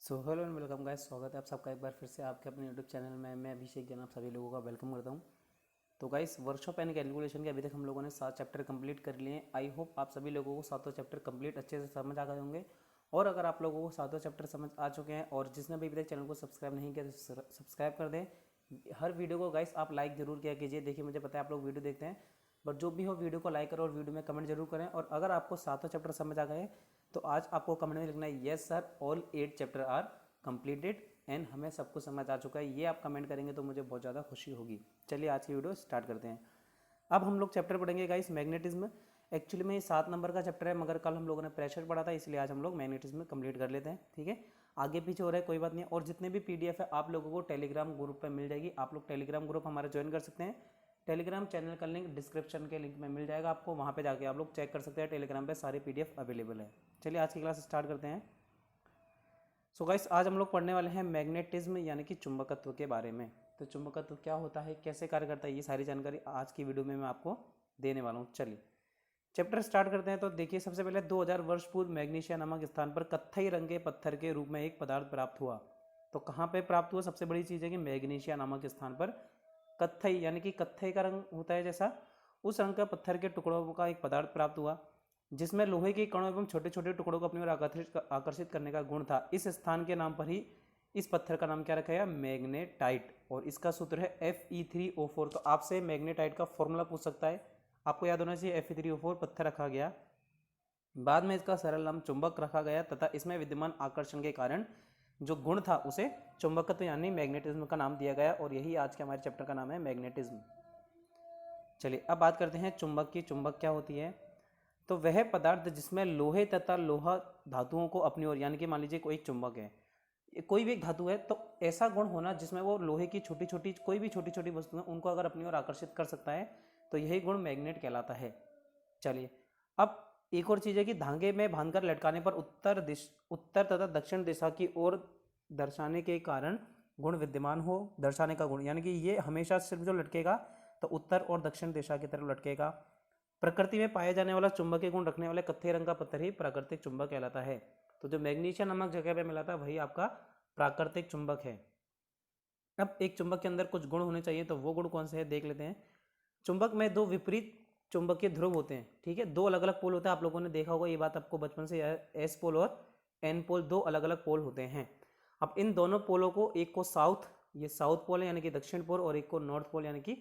So hello and welcome guys, स्वागत है आप सबका एक बार फिर से आपके अपने यूट्यूब चैनल में। मैं अभिषेक जैन आप सभी लोगों का वेलकम करता हूं। तो गाइस, वर्कशॉप एंड कैलकुलेशन के अभी तक हम लोगों ने 7 चैप्टर कंप्लीट कर लिए हैं। आई होप आप सभी लोगों को सातों चैप्टर कंप्लीट अच्छे से समझ आ गए होंगे। और अगर आप लोगों को सातों चैप्टर समझ आ चुके हैं और जिसने भी अभी तक चैनल को सब्सक्राइब नहीं किया तो सब्सक्राइब कर दें। हर वीडियो को गाइस आप लाइक जरूर किया कीजिए। देखिए, मुझे पता है आप लोग वीडियो देखते हैं, बट जो भी हो वीडियो को लाइक करें और वीडियो में कमेंट जरूर करें। और अगर आपको सातों चैप्टर समझ आ गए तो आज आपको कमेंट में लिखना है yes sir, all 8 chapter are completed and हमें सब कुछ समझ आ चुका है। ये आप कमेंट करेंगे तो मुझे बहुत ज़्यादा खुशी होगी। चलिए आज की वीडियो स्टार्ट करते हैं। अब हम लोग चैप्टर पढ़ेंगे गाइस मैग्नेटिज्म। एक्चुअली में ये 7 नंबर का चैप्टर है, मगर कल हम लोगों ने प्रेशर पढ़ा था, इसलिए आज हम लोग मैग्नेटिज्म कंप्लीट कर लेते हैं। ठीक है, आगे पीछे हो रहा है कोई बात नहीं। और जितने भी पीडीएफ है आप लोगों को टेलीग्राम ग्रुप पर मिल जाएगी। आप लोग टेलीग्राम ग्रुप हमारा ज्वाइन कर सकते हैं। टेलीग्राम चैनल का लिंक डिस्क्रिप्शन के लिंक में मिल जाएगा आपको, वहाँ पे जाके आप लोग चेक कर सकते हैं। टेलीग्राम पे सारी पीडीएफ अवेलेबल है। चलिए आज की क्लास स्टार्ट करते हैं। सो गाइस, आज हम लोग पढ़ने वाले हैं मैग्नेटिज्म यानी कि चुंबकत्व के बारे में। तो चुंबकत्व क्या होता है, कैसे कार्य करता है, ये सारी जानकारी आज की वीडियो में मैं आपको देने वाला हूँ। चलिए चैप्टर स्टार्ट करते हैं। तो देखिए, सबसे पहले 2000 वर्ष पूर्व मैग्नीशिया नामक स्थान पर कत्थई रंग के पत्थर के रूप में एक पदार्थ प्राप्त हुआ। तो कहाँ पे प्राप्त हुआ? सबसे बड़ी चीज़ है कि मैग्नीशिया नामक स्थान पर कत्थई यानी कि कत्थई का रंग होता है जैसा, उस रंग का पत्थर के टुकड़ों का एक पदार्थ प्राप्त हुआ जिसमें लोहे के कणों एवं छोटे छोटे टुकड़ों को अपनी ओर आकर्षित करने का गुण था। इस स्थान के नाम पर ही इस पत्थर का नाम क्या रखा गया? मैग्नेटाइट। और इसका सूत्र है Fe3O4। तो आपसे मैग्नेटाइट का फॉर्मूला पूछ सकता है, आपको याद होना चाहिए। Fe3O4 पत्थर रखा गया, बाद में इसका सरल नाम चुंबक रखा गया तथा इसमें विद्यमान आकर्षण के कारण जो गुण था उसे चुंबकत्व यानी मैग्नेटिज्म का नाम दिया गया। और यही आज के हमारे चैप्टर का नाम है, मैग्नेटिज्म। चलिए अब बात करते हैं चुंबक की। चुंबक क्या होती है? तो वह पदार्थ जिसमें लोहे तथा लोहा धातुओं को अपनी ओर, यानी कि मान लीजिए कोई एक चुंबक है, कोई भी एक धातु है, तो ऐसा गुण होना जिसमें वो लोहे की छोटी छोटी कोई भी छोटी छोटी वस्तुएं उनको अगर अपनी ओर आकर्षित कर सकता है, तो यही गुण मैग्नेट कहलाता है। चलिए अब एक और चीज़ है कि धागे में बांधकर लटकाने पर उत्तर तथा दक्षिण दिशा की ओर दर्शाने के कारण गुण विद्यमान हो। दर्शाने का गुण यानी कि ये हमेशा सिर्फ जो लटकेगा तो उत्तर और दक्षिण दिशा की तरफ लटकेगा। प्रकृति में पाए जाने वाला चुंबकीय गुण रखने वाले कत्थे रंग का पत्थर ही प्राकृतिक चुंबक कहलाता है। तो जो मैग्नीशिया नामक जगह पे मिला था वही आपका प्राकृतिक चुंबक है। अब एक चुंबक के अंदर कुछ गुण होने चाहिए, तो वो गुण कौन से हैं देख लेते हैं। चुंबक में दो विपरीत चुंबकीय ध्रुव होते हैं। ठीक है, दो अलग अलग पोल होते हैं। आप लोगों ने देखा होगा, ये बात आपको बचपन से, एस पोल और एन पोल, दो अलग अलग पोल होते हैं। अब इन दोनों पोलों को, एक को साउथ, ये साउथ पोल है यानी कि दक्षिण पोल, और एक को नॉर्थ पोल यानी कि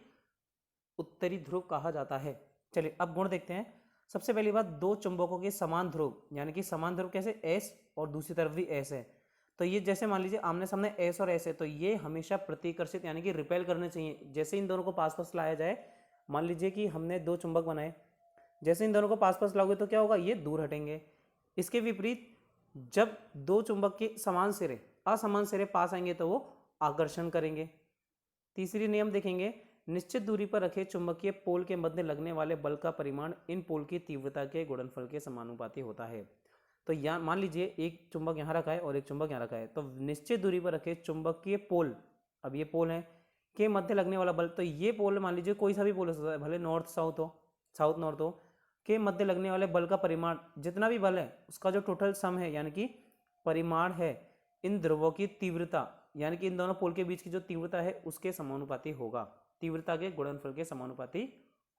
उत्तरी ध्रुव कहा जाता है। चलिए अब गुण देखते हैं। सबसे पहली बात, दो चुंबकों के समान ध्रुव, यानी कि समान ध्रुव कैसे? एस और दूसरी तरफ भी एस है, तो ये जैसे मान लीजिए आमने सामने एस और एस है, तो ये हमेशा प्रतिकर्षित यानी कि रिपेल करने चाहिए। जैसे इन दोनों को पास पास लाया जाए, मान लीजिए कि हमने दो चुंबक बनाए, जैसे इन दोनों को पास पास लाओगे तो क्या होगा? ये दूर हटेंगे। इसके विपरीत, जब दो चुंबक के समान सिरे असमान सिरे पास आएंगे तो वो आकर्षण करेंगे। तीसरी नियम देखेंगे, निश्चित दूरी पर रखे चुंबकीय पोल के मध्य लगने वाले बल का परिमाण इन पोल की तीव्रता के गुणनफल के समानुपाती होता है। तो यहाँ मान लीजिए एक चुंबक यहाँ रखा है और एक चुंबक यहाँ रखा है, तो निश्चित दूरी पर रखे चुंबकीय पोल, अब ये पोल है, के मध्य लगने वाला बल, तो ये पोल मान लीजिए कोई सा भी पोल हो सकता है, भले नॉर्थ साउथ हो, साउथ नॉर्थ हो, के मध्य लगने वाले बल का परिमाण, जितना भी बल है उसका जो टोटल सम है यानी कि परिमाण है, इन ध्रुवों की तीव्रता यानी कि इन दोनों पोल के बीच की जो तीव्रता है उसके समानुपाती होगा, तीव्रता के गुणनफल के समानुपाती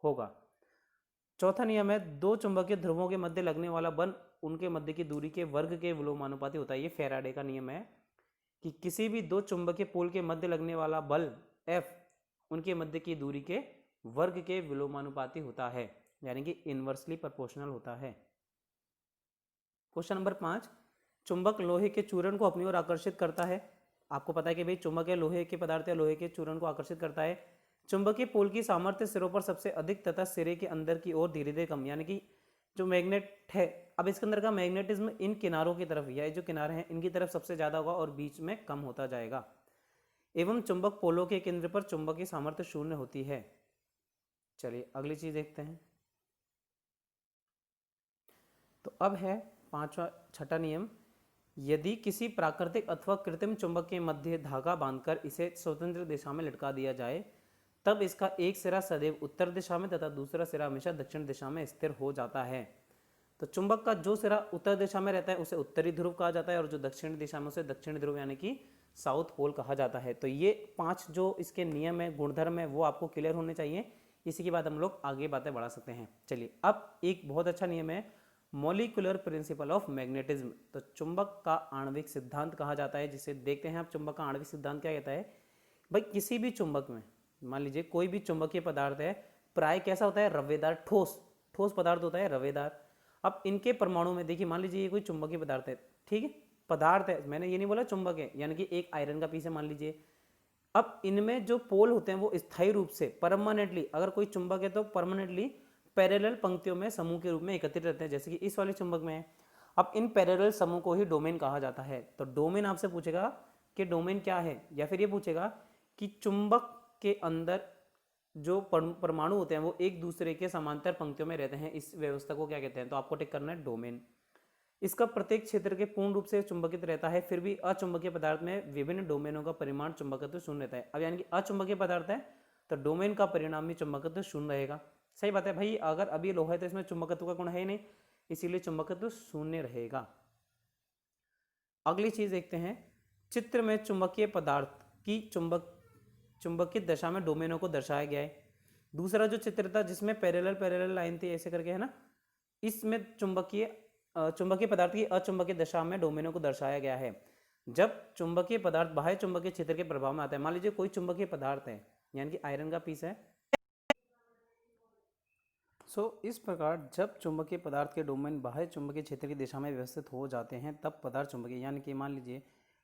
होगा। चौथा नियम है, दो चुंबकीय ध्रुवों के मध्य लगने वाला बल उनके मध्य की दूरी के वर्ग के विलोमानुपाती होता है। ये फैराडे का नियम है कि किसी भी दो चुंबकीय पोल के मध्य लगने वाला बल F उनके मध्य की दूरी के वर्ग के विलोमानुपाती होता है, यानी कि इनवर्सली प्रोपोर्शनल होता है। क्वेश्चन नंबर 5, चुंबक लोहे के चूर्ण को अपनी ओर आकर्षित करता है। आपको पता है कि भाई चुंबक है लोहे के पदार्थ या लोहे के चूर्ण को आकर्षित करता है। चुंबकीय पोल की सामर्थ्य सिरों पर सबसे अधिक तथा सिरे के अंदर की ओर धीरे धीरे कम, यानी कि जो मैग्नेट है, अब इसके अंदर का मैग्नेटिज्म इन किनारों की तरफ, या जो किनारे हैं इनकी तरफ सबसे ज्यादा होगा और बीच में कम होता जाएगा। एवं चुंबक पोलों के केंद्र पर चुंबक की सामर्थ्य शून्य होती है। चलिए अगली चीज देखते हैं। तो अब है छठा नियम, यदि किसी प्राकृतिक अथवा कृत्रिम चुंबक के मध्य धागा बांधकर इसे स्वतंत्र दिशा में लटका दिया जाए, तब इसका एक सिरा सदैव उत्तर दिशा में तथा दूसरा सिरा हमेशा दक्षिण दिशा में स्थिर हो जाता है। तो चुंबक का जो सिरा उत्तर दिशा में रहता है उसे उत्तरी ध्रुव कहा जाता है और जो दक्षिणी दिशा में उसे दक्षिणी ध्रुव यानी कि साउथ पोल कहा जाता है। तो ये 5 जो इसके नियम है, गुणधर्म है, वो आपको क्लियर होने चाहिए। इसी के बाद हम लोग आगे बातें बढ़ा सकते हैं। चलिए, अब एक बहुत अच्छा नियम है मॉलिक्यूलर प्रिंसिपल ऑफ मैग्नेटिज्म। तो चुंबक का आणविक सिद्धांत कहा जाता है, जिसे देखते हैं आप। चुंबक का आणविक सिद्धांत क्या कहता है भाई? किसी भी चुंबक में, मान लीजिए कोई भी चुंबकीय पदार्थ है, प्राय कैसा होता है? रवेदार, ठोस ठोस पदार्थ होता है, रवेदार। अब इनके परमाणु में देखिए, मान लीजिए ये कोई चुंबकीय पदार्थ है, ठीक है, पदार्थ है, मैंने ये नहीं बोला चुंबक है, यानी कि एक आयरन का पीस है मान लीजिए। अब इनमें जो पोल होते हैं वो स्थायी रूप से, परमानेंटली, अगर कोई चुंबक है तो परमानेंटली पैरेलल पंक्तियों में समूह के रूप में एकत्रित रहते हैं, जैसे कि इस वाले चुंबक में है। अब इन पैरेलल समूह को ही डोमेन कहा जाता है। तो डोमेन आपसे पूछेगा कि डोमेन क्या है, या फिर ये पूछेगा कि चुंबक के अंदर जो परमाणु होते हैं वो एक दूसरे के समांतर पंक्तियों में रहते हैं, इस व्यवस्था को क्या कहते हैं? तो आपको टिक करना है डोमेन। इसका प्रत्येक क्षेत्र के पूर्ण रूप से चुंबकित रहता है, फिर भी अचुंबकीय पदार्थ में विभिन्न डोमेनों का परिमाण चुंबकत्व शून्य रहता है। अब यानी कि अचुंबकीय पदार्थ है तो डोमेन का परिणाम भी चुंबकत्व शून्य रहेगा। सही बात है भाई, अगर अभी लोहा है तो इसमें चुंबकत्व का गुण है ही नहीं, इसीलिए चुंबकत्व शून्य रहेगा। अगली चीज देखते हैं, चित्र में चुंबकीय पदार्थ की चुंबकित दशा में डोमेनों को दर्शाया गया है। दूसरा जो चित्र था जिसमें पैरेलल लाइन थी ऐसे करके, है ना, इसमें चुंबकीय पदार्थ की अचुंबकीय दशा में डोमेनों को दर्शाया गया है। जब चुंबकीय पदार्थ बाह्य चुंबकीय क्षेत्र के प्रभाव में आता है, मान लीजिए कोई चुंबकीय पदार्थ है, यानी कि आयरन का पीस है। इस प्रकार जब चुंबकीय पदार्थ के डोमेन बाह्य चुंबकीय क्षेत्र की दिशा में व्यवस्थित हो जाते हैं, तब पदार्थ चुंबकीय, यानी कि मान लीजिए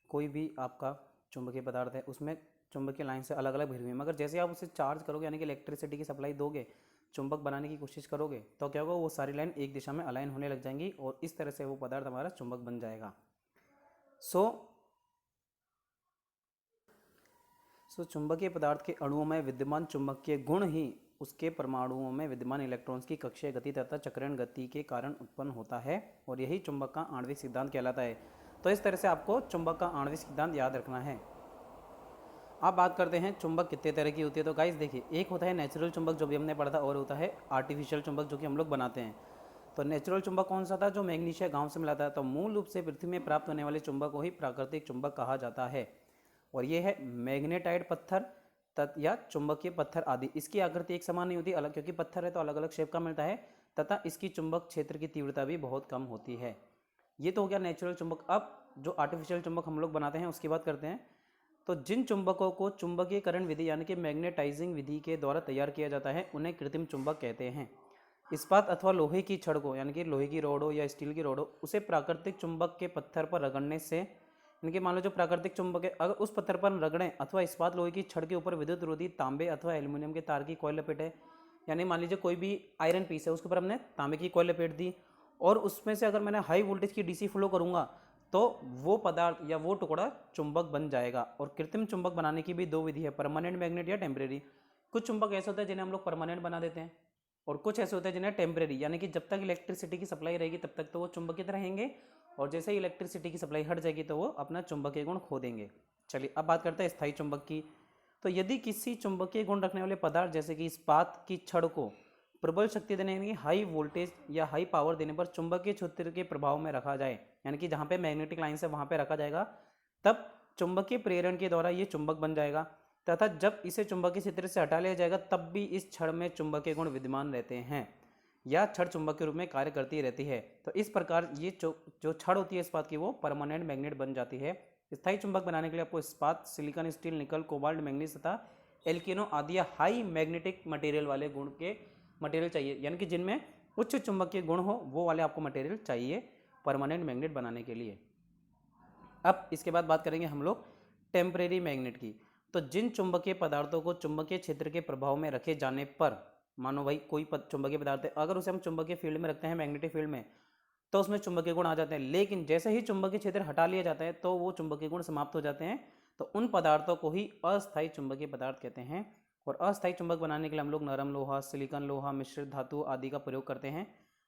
कोई भी आपका चुंबकीय पदार्थ है, उसमें चुंबकीय लाइन से अलग अलग भिड़ी हुई है, मगर जैसे आप उसे चार्ज करोगे, यानी कि इलेक्ट्रिसिटी की सप्लाई दोगे, चुंबक बनाने की कोशिश करोगे, तो क्या होगा? वो सारी लाइन एक दिशा में अलाइन होने लग जाएंगी और इस तरह से वो पदार्थ हमारा चुंबक बन जाएगा। चुंबकीय पदार्थ के अणुओं में विद्यमान चुंबकीय गुण ही उसके परमाणुओं में विद्यमान इलेक्ट्रॉन्स की कक्षीय गति तथा चक्रण गति के कारण उत्पन्न होता है और यही चुंबक का आणविक सिद्धांत कहलाता है। तो इस तरह से आपको चुंबक का आणविक सिद्धांत याद रखना है। अब बात करते हैं चुंबक कितने तरह की होती है। तो गाइस देखिए, एक होता है नेचुरल चुंबक जो भी हमने पढ़ा था, और होता है आर्टिफिशियल चुंबक जो कि हम लोग बनाते हैं। तो नेचुरल चुंबक कौन सा था? जो मैग्नीशिया गांव से मिला था। तो मूल रूप से पृथ्वी में प्राप्त होने वाले चुंबक को ही प्राकृतिक चुंबक कहा जाता है, और ये है मैग्नेटाइट पत्थर या चुंबकीय पत्थर आदि। इसकी आकृति एक समान नहीं होती, अलग, क्योंकि पत्थर है तो अलग अलग शेप का मिलता है, तथा इसकी चुंबक क्षेत्र की तीव्रता भी बहुत कम होती है। ये तो हो गया नेचुरल चुंबक। अब जो आर्टिफिशियल चुंबक हम लोग बनाते हैं उसकी बात करते हैं। तो जिन चुंबकों को चुंबकीयकरण विधि यानी कि मैग्नेटाइजिंग विधि के द्वारा तैयार किया जाता है उन्हें कृत्रिम चुंबक कहते हैं। इस्पात अथवा लोहे की छड़ को, यानी कि लोहे की रॉड हो या स्टील की रॉड हो, उसे प्राकृतिक चुंबक के पत्थर पर रगड़ने से, यानी कि मान लो जो प्राकृतिक चुंबक है, अगर उस पत्थर पर रगड़ें, अथवा इस्पात लोहे की छड़ के ऊपर विद्युत रोधी तांबे अथवा एल्यूमिनियम के तार की कॉइल लपेटे, यानी मान लीजिए कोई भी आयरन पीस है उसके ऊपर हमने तांबे की कॉइल लपेट दी, और उसमें से अगर मैंने हाई वोल्टेज की डीसी फ्लो करूँगा तो वो पदार्थ या वो टुकड़ा चुंबक बन जाएगा। और कृत्रिम चुंबक बनाने की भी दो विधि है, परमानेंट मैग्नेट या टेम्परेरी। कुछ चुंबक ऐसे होते हैं जिन्हें हम लोग परमानेंट बना देते हैं, और कुछ ऐसे होते हैं जिन्हें टेम्परेरी, यानी कि जब तक इलेक्ट्रिसिटी की सप्लाई रहेगी तब तक तो वो चुंबकित रहेंगे, और जैसे ही इलेक्ट्रिसिटी की सप्लाई हट जाएगी तो वो अपना चुंबकीय गुण खो देंगे। चलिए, अब बात करते हैं स्थायी चुंबक की। तो यदि किसी चुंबकीय गुण रखने वाले पदार्थ जैसे कि इस्पात की छड़ को प्रबल शक्ति देने, यानी हाई वोल्टेज या हाई पावर देने पर चुंबकीय क्षेत्र के प्रभाव में रखा जाए, यानी कि जहाँ पे मैग्नेटिक लाइन है वहाँ पे रखा जाएगा, तब चुंबकीय प्रेरण के द्वारा ये चुंबक बन जाएगा। तथा जब इसे चुंबकीय क्षेत्र से हटा लिया जाएगा तब भी इस छड़ में चुंबकीय गुण विद्यमान रहते हैं, या छड़ चुंबक के रूप में कार्य करती रहती है। तो इस प्रकार ये जो छड़ होती है इस्पात की, वो परमानेंट मैग्नेट बन जाती है। स्थायी चुंबक बनाने के लिए आपको इस्पात, सिलिकॉन, स्टील, निकल, कोबाल्ट, मैंगनीज तथा एल्केनो आदि या हाई मैग्नेटिक मटेरियल वाले गुण के मटेरियल चाहिए, यानी कि जिनमें उच्च चुंबकीय गुण हो वो वाले आपको मटेरियल चाहिए परमानेंट मैग्नेट बनाने के लिए। अब इसके बाद बात करेंगे हम लोग टेम्परेरी मैग्नेट की। तो जिन चुंबकीय पदार्थों को चुंबकीय क्षेत्र के प्रभाव में रखे जाने पर, मानो भाई कोई चुंबकीय पदार्थ है, अगर उसे हम चुंबकीय फील्ड में रखते हैं, मैग्नेटिक फील्ड में, तो उसमें चुंबकीय गुण आ जाते हैं, लेकिन जैसे ही चुंबकीय क्षेत्र हटा लिया जाता है तो वो चुंबकीय गुण समाप्त हो जाते हैं। तो उन पदार्थों को ही अस्थायी चुंबकीय पदार्थ कहते हैं। और अस्थायी चुंबक बनाने के लिए हम लोग नरम लोहा, सिलिकॉन लोहा, मिश्रित धातु आदि का प्रयोग करते हैं।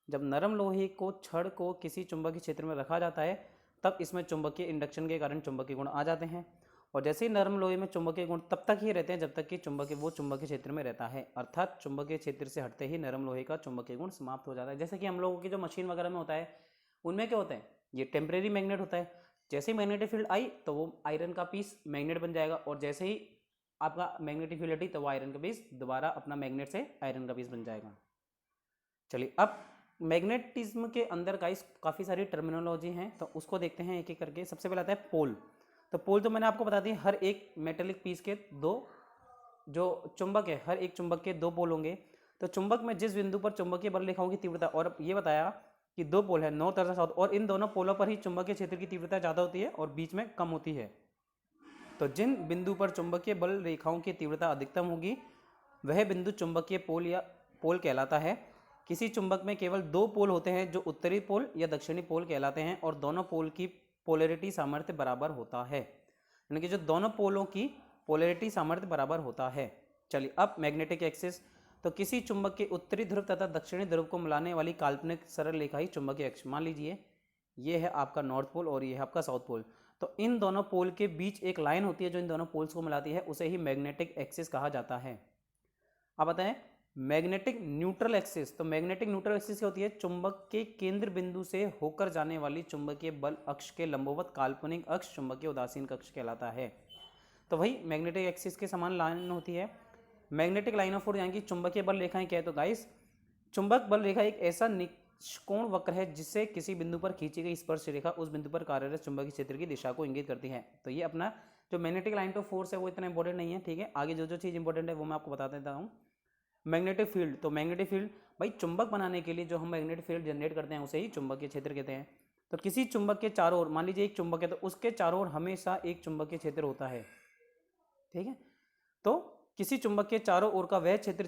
जब नरम लोहे को छड़ को किसी चुंबकीय क्षेत्र में रखा जाता है तब इसमें चुंबकीय इंडक्शन के कारण चुंबकीय गुण आ जाते हैं, और जैसे ही नरम लोहे में चुंबकीय गुण तब तक ही रहते हैं जब तक कि चुंबकीय वो चुंबकीय क्षेत्र में रहता है, अर्थात चुंबकीय क्षेत्र से हटते ही नरम लोहे का चुंबकीय गुण समाप्त हो जाता है। जैसे कि हम लोगों की जो मशीन वगैरह में होता है उनमें क्या होता है, ये टेम्परेरी मैग्नेट होता है। जैसे ही मैग्नेटिक फील्ड आई तो वो आयरन का पीस मैग्नेट बन जाएगा, और जैसे ही आपका मैग्नेटिक फील्ड हटी तो वो आयरन का पीस दोबारा अपना मैग्नेट से आयरन का पीस बन जाएगा। चलिए अब मैग्नेटिज्म के अंदर गाइस काफ़ी सारी टर्मिनोलॉजी हैं, तो उसको देखते हैं एक एक करके। सबसे पहले आता है पोल। तो पोल तो मैंने आपको बता दिया, हर एक मेटेलिक पीस के दो जो चुंबक है, हर एक चुंबक के दो पोल होंगे। तो चुंबक में जिस बिंदु पर चुंबकीय बल रेखाओं की तीव्रता, और ये बताया कि दो पोल है नॉर्थ तथा साउथ, और इन दोनों पोलों पर ही चुंबकीय क्षेत्र की तीव्रता ज़्यादा होती है और बीच में कम होती है। तो जिन बिंदु पर चुंबकीय बल रेखाओं की तीव्रता अधिकतम होगी वह बिंदु चुंबकीय पोल या पोल कहलाता है। किसी चुंबक में केवल दो पोल होते हैं जो उत्तरी पोल या दक्षिणी पोल कहलाते हैं, और दोनों पोल की पोलैरिटी सामर्थ्य बराबर होता है, यानी कि जो दोनों पोलों की पोलैरिटी सामर्थ्य बराबर होता है। चलिए अब मैग्नेटिक एक्सिस। तो किसी चुंबक के उत्तरी ध्रुव तथा दक्षिणी ध्रुव को मिलाने वाली काल्पनिक सरल रेखा ही चुंबकीय अक्ष। मान लीजिए ये है आपका नॉर्थ पोल और ये है आपका साउथ पोल, तो इन दोनों पोल के बीच एक लाइन होती है जो इन दोनों पोल्स को मिलाती है, उसे ही मैग्नेटिक एक्सिस कहा जाता है। अब बताएं मैग्नेटिक न्यूट्रल एक्सिस। तो मैग्नेटिक न्यूट्रल एक्सिस क्या होती है, चुंबक के केंद्र बिंदु से होकर जाने वाली चुंबकीय बल अक्ष के लंबवत काल्पनिक अक्ष चुंबकीय उदासीन कक्ष कहलाता है। तो वही मैग्नेटिक एक्सिस के समान लाइन होती है। मैग्नेटिक लाइन ऑफ फोर्स यानी कि चुंबकीय बल रेखाएं क्या है, तो गाइस चुंबक बल रेखा एक ऐसा निष्कोण वक्र है जिससे किसी बिंदु पर खींची गई स्पर्श रेखा उस बिंदु पर कार्यरत चुंबकीय क्षेत्र की दिशा को इंगित करती है। तो ये अपना जो मैग्नेटिक लाइन ऑफ फोर्स है वो इतना इंपॉर्टेंट नहीं है, ठीक है। आगे जो जो चीज़ इंपॉर्टेंट है वो मैं आपको बता देता हूँ। Magnetic field. तो मैग्नेटिक फील्ड भाई चुंबक बनाने के लिए जो हम मैग्नेटिक फील्ड जनरेट करते हैं उसे ही चुंबकीय क्षेत्र कहते हैं। तो किसी चुंबक के चारों ओर, मान लीजिए एक चुंबक है तो उसके चारों ओर हमेशा एक चुंबकीय क्षेत्र होता है, ठीक है। तो किसी चुंबक के चारों ओर का वह क्षेत्र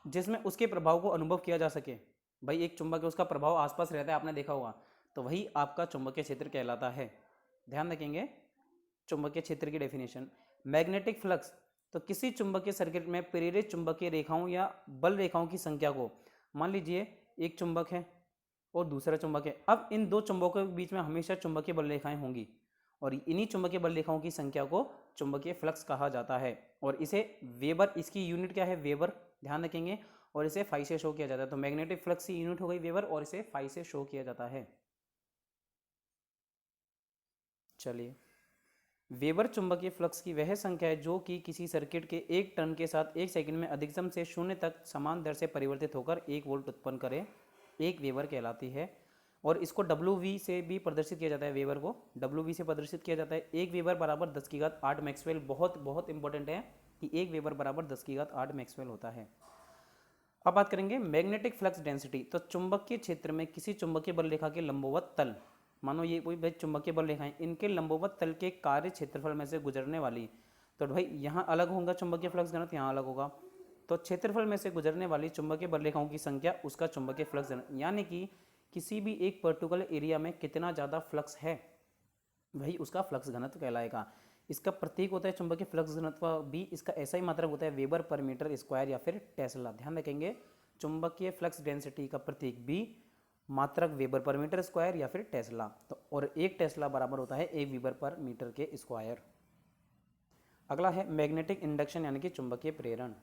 जिसमें उसके प्रभाव को अनुभव किया जा सके। भाई एक चुंबक है उसका प्रभाव आसपास रहता है, आपने देखा होगा, तो वही आपका चुंबकीय क्षेत्र कहलाता है। ध्यान रखेंगे चुंबकीय क्षेत्र की डेफिनेशन। Magnetic flux. तो किसी चुंबकीय सर्किट में प्रेरित चुंबकीय रेखाओं या बल रेखाओं की संख्या को, मान लीजिए एक चुंबक है और दूसरा चुंबक है, अब इन दो चुंबकों के बीच में हमेशा चुंबकीय बल रेखाएं होंगी और इन्हीं चुंबकीय बल रेखाओं की संख्या को चुंबकीय फ्लक्स कहा जाता है। और इसे वेबर, इसकी यूनिट क्या है, वेबर, ध्यान रखेंगे, और इसे फाई से शो किया जाता है। तो मैग्नेटिक फ्लक्स की यूनिट हो गई वेबर और इसे फाई से शो किया जाता है। चलिए वेबर चुंबकीय फ्लक्स की वह संख्या है जो कि किसी सर्किट के एक टर्न के साथ एक सेकंड में अधिकतम से शून्य तक समान दर से परिवर्तित होकर 1 वोल्ट उत्पन्न करे, एक वेबर कहलाती है। और इसको WV से भी प्रदर्शित किया जाता है, वेबर को WV से प्रदर्शित किया जाता है। एक वेबर बराबर 10 की घात 8 मैक्सवेल। बहुत बहुत इंपॉर्टेंट है कि एक वेबर बराबर 10 की घात 8 मैक्सवेल होता है। अब बात करेंगे मैग्नेटिक फ्लक्स डेंसिटी। तो चुंबकीय क्षेत्र में किसी चुंबकीय बल रेखा के लंबवत तल, मानो ये कोई भाई चुंबकीय बल रेखाएं, इनके लंबवत तल के कार्य क्षेत्रफल में से गुजरने वाली, तो भाई यहाँ अलग होगा चुंबकीय फ्लक्स घनत्व, यहाँ अलग होगा, तो क्षेत्रफल में से गुजरने वाली चुंबकीय बल रेखाओं की संख्या उसका चुंबकीय फ्लक्स घनत्व, यानी कि किसी भी एक पर्टिकुलर एरिया में कितना ज़्यादा फ्लक्स है वही उसका फ्लक्स घनत्व कहलाएगा। इसका प्रतीक होता है चुंबकीय फ्लक्स घनत्व भी, इसका ऐसा ही मात्रक होता है वेबर पर मीटर स्क्वायर या फिर टेस्ला। ध्यान रखेंगे चुंबकीय फ्लक्स डेंसिटी का प्रतीक बी, मात्रक वेबर पर मीटर स्क्वायर या फिर टेस्ला। तो और एक टेस्ला बराबर होता है एक वेबर पर मीटर के स्क्वायर। अगला है मैग्नेटिक इंडक्शन यानी कि चुंबकीय प्रेरण।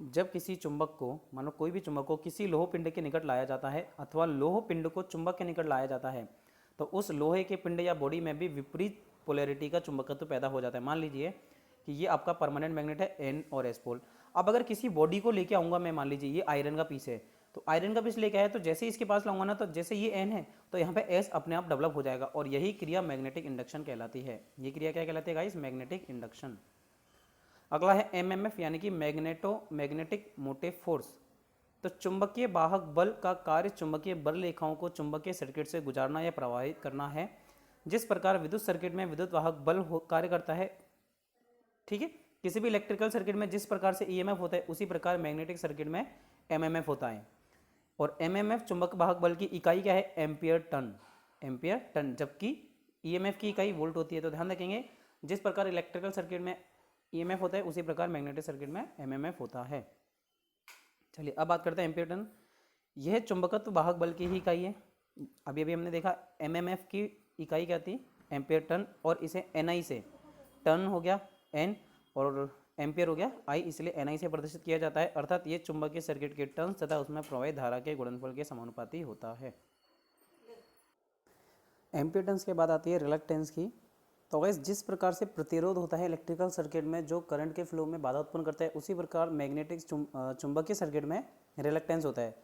जब किसी चुंबक को, मानो कोई भी चुंबक को किसी लोह पिंड के निकट लाया जाता है अथवा लोह पिंड को चुंबक के निकट लाया जाता है तो उस लोहे के पिंड या बॉडी में भी विपरीत पोलैरिटी का चुंबकत्व पैदा हो जाता है। मान लीजिए कि ये आपका परमानेंट मैग्नेट है N और S पोल। अब अगर किसी बॉडी को लेके आऊँगा मैं, मान लीजिए ये आयरन का पीस है, तो आयरन का पीस लेके आया तो जैसे ही इसके पास लाऊंगा ना, तो जैसे ये N है तो यहाँ पे S अपने आप डेवलप हो जाएगा और यही क्रिया मैग्नेटिक इंडक्शन कहलाती है। ये क्रिया क्या कहलाती है गाइस, मैग्नेटिक इंडक्शन। अगला है MMF यानी कि मैग्नेटिक मोटिव फोर्स। तो चुंबकीय वाहक बल का कार्य चुंबकीय बल रेखाओं को चुंबकीय सर्किट से गुजारना या प्रवाहित करना है। जिस प्रकार विद्युत सर्किट में विद्युत वाहक बल कार्य करता है, ठीक है, किसी भी इलेक्ट्रिकल सर्किट में जिस प्रकार से EMF होता है उसी प्रकार मैग्नेटिक सर्किट में MMF होता है। और MMF चुंबक वाहक बल की इकाई क्या है, एम्पियर टन, जबकि EMF की इकाई वोल्ट होती है। तो ध्यान रखेंगे जिस प्रकार इलेक्ट्रिकल सर्किट में EMF होता है उसी प्रकार मैग्नेटिक सर्किट में MMF होता है। चलिए अब बात करते हैं एम्पियर टन। यह चुंबकत्व वाहक बल की ही इकाई है। अभी हमने देखा MMF की इकाई क्या थी, एम्पियर टर्न, और इसे NI से, टर्न हो गया N और एम्पियर हो गया I, इसलिए NI से प्रदर्शित किया जाता है। अर्थात ये चुंबकीय सर्किट के टर्न तथा उसमें प्रवाहित धारा के गुणनफल के समानुपाती होता है। एम्पियर टर्न्स के बाद आती है रिलक्टेंस की। तो गाइस जिस प्रकार से प्रतिरोध होता है इलेक्ट्रिकल सर्किट में जो करंट के फ्लो में बाधा उत्पन्न करता है, उसी प्रकार मैग्नेटिक चुंबकीय सर्किट में रिलक्टेंस होता है।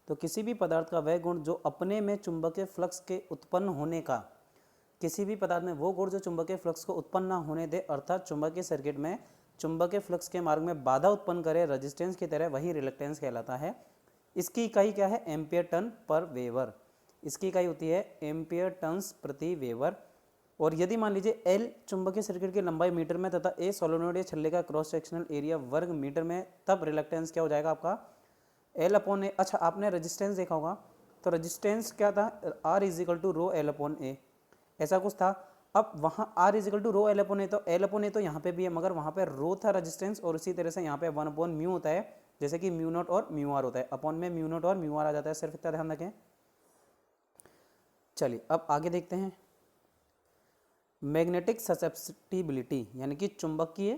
तो किसी भी पदार्थ का वह गुण जो अपने में चुंबकीय फ्लक्स के उत्पन्न होने का, किसी भी पदार्थ में वो गुण जो चुंबकीय फ्लक्स को उत्पन्न ना होने दे, अर्थात चुंबकीय सर्किट में चुंबकीय फ्लक्स के मार्ग में बाधा उत्पन्न करे रेजिस्टेंस की तरह, वही रिलक्टेंस कहलाता है। इसकी इकाई क्या है? एम्पियर टर्न पर वेबर। इसकी इकाई होती है एम्पियर टर्न्स प्रति वेबर। और यदि मान लीजिए L चुंबकीय सर्किट की लंबाई मीटर में तथा A सोलेनोइड या छल्ले का क्रॉस सेक्शनल एरिया वर्ग मीटर में, तब रिलक्टेंस क्या हो जाएगा आपका? L upon A। अच्छा, आपने रेजिस्टेंस देखा होगा, तो रेजिस्टेंस क्या था? R is equal to rho L upon A, ऐसा कुछ था। अब वहाँ R is equal to rho L upon A, तो L अपॉन A तो यहाँ पे भी है, मगर वहाँ पे रो था रेजिस्टेंस, और इसी तरह से यहाँ पे 1 अपॉन म्यू होता है, जैसे कि म्यू नॉट और म्यू आर होता है। अपॉन में म्यू नॉट और म्यू आर आ जाता है, सिर्फ इतना ध्यान रखें। चलिए अब आगे देखते हैं। मैग्नेटिक ससेप्टिबिलिटी यानी कि चुंबकीय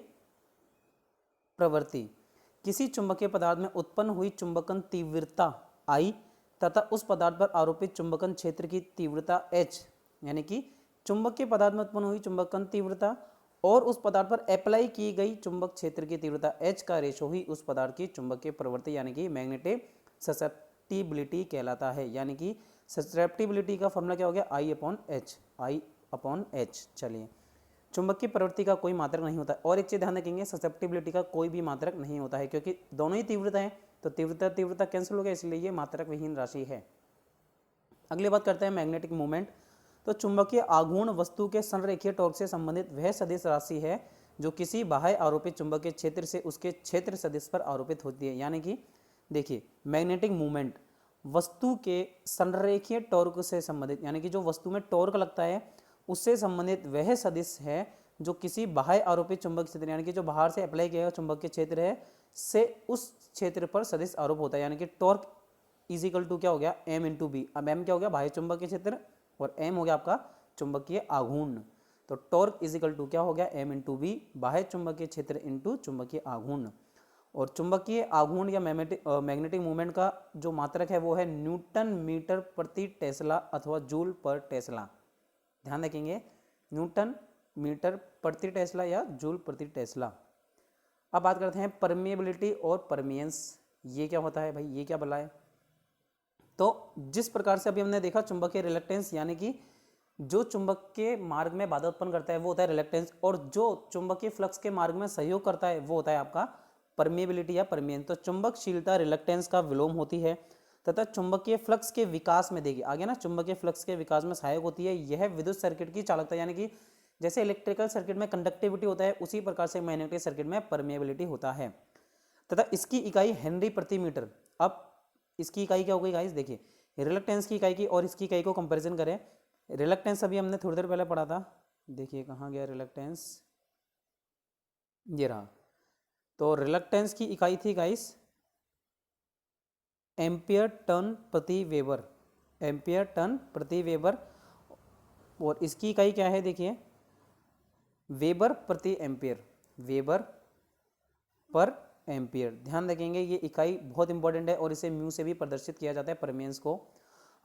प्रवृत्ति। किसी चुंबकीय पदार्थ में उत्पन्न हुई चुंबकन तीव्रता I तथा उस पदार्थ पर आरोपित चुंबकन क्षेत्र की तीव्रता H, यानी कि चुंबकीय पदार्थ में उत्पन्न हुई चुंबकन तीव्रता और उस पदार्थ पर अप्लाई की गई चुंबक क्षेत्र की तीव्रता H का रेशो ही उस पदार्थ की चुंबकीय प्रवृत्ति यानी कि मैग्नेटिक ससेप्टिबिलिटी कहलाता है। यानी कि ससेप्टिबिलिटी का फॉर्मूला क्या हो गया? I upon H, I upon H। चलिए, चुंबकीय प्रवृत्ति का कोई मात्रक नहीं होता। और एक चीज ध्यान रखेंगे, ससेप्टिबिलिटी का कोई भी मात्रक नहीं होता है, क्योंकि दोनों ही तीव्रता है, तो तीव्रता तीव्रता कैंसिल हो गया, इसलिए ये मात्रक विहीन राशि है। अगली बात करते हैं मैग्नेटिक मूवमेंट। तो चुंबकीय आघूर्ण वस्तु के संरेखीय टॉर्क से संबंधित वह सदिश राशि है जो किसी बाह्य आरोपित चुंबकीय क्षेत्र से उसके क्षेत्र सदिश पर आरोपित होती है। यानी कि देखिए, मैग्नेटिक मूवमेंट वस्तु के संरेखीय टॉर्क से संबंधित, यानी कि जो वस्तु में टॉर्क लगता है उससे संबंधित वह सदिश है जो किसी बाह्य आरोपित चुंबकीय क्षेत्र, यानी कि जो बाहर से अप्लाई किया गया चुंबकीय क्षेत्र है, से उस क्षेत्र पर सदिश आरोप होता है। यानी कि टॉर्क इज इक्वल टू क्या हो गया? M into B. अब M क्या हो गया? बाह्य चुंबकीय क्षेत्र, और M हो गया आपका चुंबकीय आघूर्ण। तो टॉर्क इज इक्वल टू क्या हो गया? M इंटू बी, बाह्य चुंबकीय क्षेत्र इंटू चुंबकीय आघूर्ण। और चुंबकीय आघूर्ण या मैग्नेटिक मूवमेंट का जो मात्रक है वो है न्यूटन मीटर प्रति टेस्ला अथवा जूल पर टेस्ला। ध्यान रखेंगे, न्यूटन मीटर प्रति टेस्ला या जूल प्रति टेस्ला। अब बात करते हैं परमिएबिलिटी और परमियंस। ये क्या होता है भाई? ये क्या बला है? तो जिस प्रकार से अभी हमने देखा चुंबकीय रिलक्टेंस, यानी कि जो चुंबक के मार्ग में बाधा उत्पन्न करता है वो होता है रिलक्टेंस, और जो चुंबकीय फ्लक्स के मार्ग में सहयोग करता है वो होता है आपका परमिएबिलिटी या परमियंस। तो चुंबकशीलता रिलक्टेंस का विलोम होती है तथा चुंबकीय फ्लक्स के विकास में, देखिए आगे ना, चुंबकीय फ्लक्स के विकास में सहायक होती है। यह विद्युत सर्किट की चालकता, यानी कि जैसे इलेक्ट्रिकल सर्किट में कंडक्टिविटी होता है, उसी प्रकार से मैग्नेटिक सर्किट में परमिएबिलिटी होता है तथा इसकी इकाई हेनरी प्रति मीटर। अब इसकी इकाई क्या हो गई गाइस? देखिए, रिलक्टेंस की इकाई की और इसकी इकाई को कंपेरिजन करें। रिलक्टेंस अभी हमने थोड़ी देर पहले पढ़ा था, देखिए कहाँ गया रिलक्टेंस, ये रहा। तो रिलक्टेंस की इकाई थी गाइस एम्पियर टर्न प्रति वेबर, एम्पियर टर्न प्रति वेबर, और इसकी इकाई क्या है? देखिए वेबर प्रति एम्पियर, वेबर पर एम्पियर। ध्यान रखेंगे, ये इकाई बहुत इंपॉर्टेंट है और इसे म्यू से भी प्रदर्शित किया जाता है परमियंस को।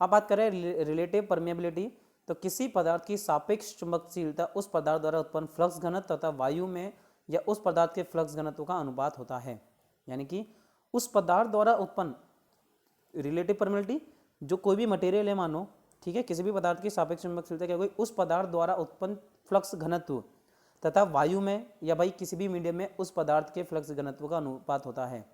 अब बात करें रिलेटिव परमिएबिलिटी, तो किसी पदार्थ की सापेक्ष चुंबकशीलता उस पदार्थ द्वारा उत्पन्न फ्लक्स घनत्व तथा वायु में या उस पदार्थ के फ्लक्स घनत्व का अनुपात होता है। यानी कि उस पदार्थ द्वारा उत्पन्न रिलेटिव परमिएबिलिटी, जो कोई भी मटेरियल है मानो, ठीक है, किसी भी पदार्थ की सापेक्ष चुंबकशीलता क्या हो गई? उस पदार्थ द्वारा उत्पन्न फ्लक्स घनत्व तथा वायु में या भाई किसी भी मीडियम में उस पदार्थ के फ्लक्स घनत्व का अनुपात होता है।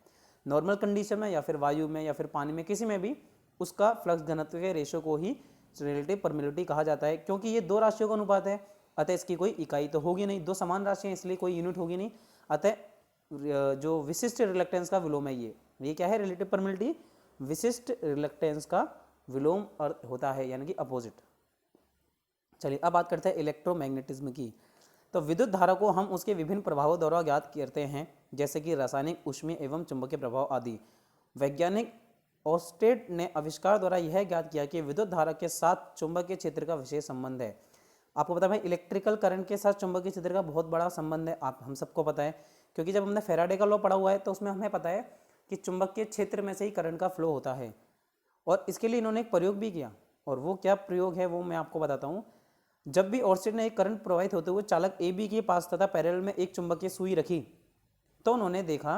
नॉर्मल कंडीशन में या फिर वायु में या फिर पानी में, किसी में भी उसका फ्लक्स घनत्व के रेशो को ही रिलेटिव परमिएबिलिटी कहा जाता है। क्योंकि ये दो राशियों का अनुपात है, अतः इसकी कोई इकाई तो होगी नहीं, दो समान राशियां इसलिए कोई यूनिट होगी नहीं, अतः जो विशिष्ट रिलक्टेंस का विलोम है ये क्या है? रिलेटिव परमिएबिलिटी विशिष्ट रिलक्टेंस का विलोम होता है, यानी कि अपोजिट। चलिए अब बात करते हैं इलेक्ट्रोमैग्नेटिज्म की। तो विद्युत धारा को हम उसके विभिन्न प्रभावों द्वारा ज्ञात करते हैं, जैसे कि रासायनिक, ऊष्मीय एवं चुंबकीय प्रभाव आदि। वैज्ञानिक ऑस्टेड ने आविष्कार द्वारा यह ज्ञात किया कि विद्युत धारा के साथ चुंबकीय क्षेत्र का विशेष संबंध है। आपको पता है भाई इलेक्ट्रिकल करंट के साथ चुंबकीय क्षेत्र का बहुत बड़ा संबंध है, आप हम सबको पता है, क्योंकि जब हमने फैराडे का लॉ पढ़ा हुआ है तो उसमें हमें पता है कि चुंबकीय क्षेत्र में से ही करंट का फ्लो होता है। और इसके लिए इन्होंने एक प्रयोग भी किया, और वो क्या प्रयोग है वो मैं आपको बताता हूँ। जब भी ओरस्टेड ने एक करंट प्रवाहित होते हुए चालक ए बी के पास तथा पैरेलल में एक चुंबकीय सुई रखी, तो उन्होंने देखा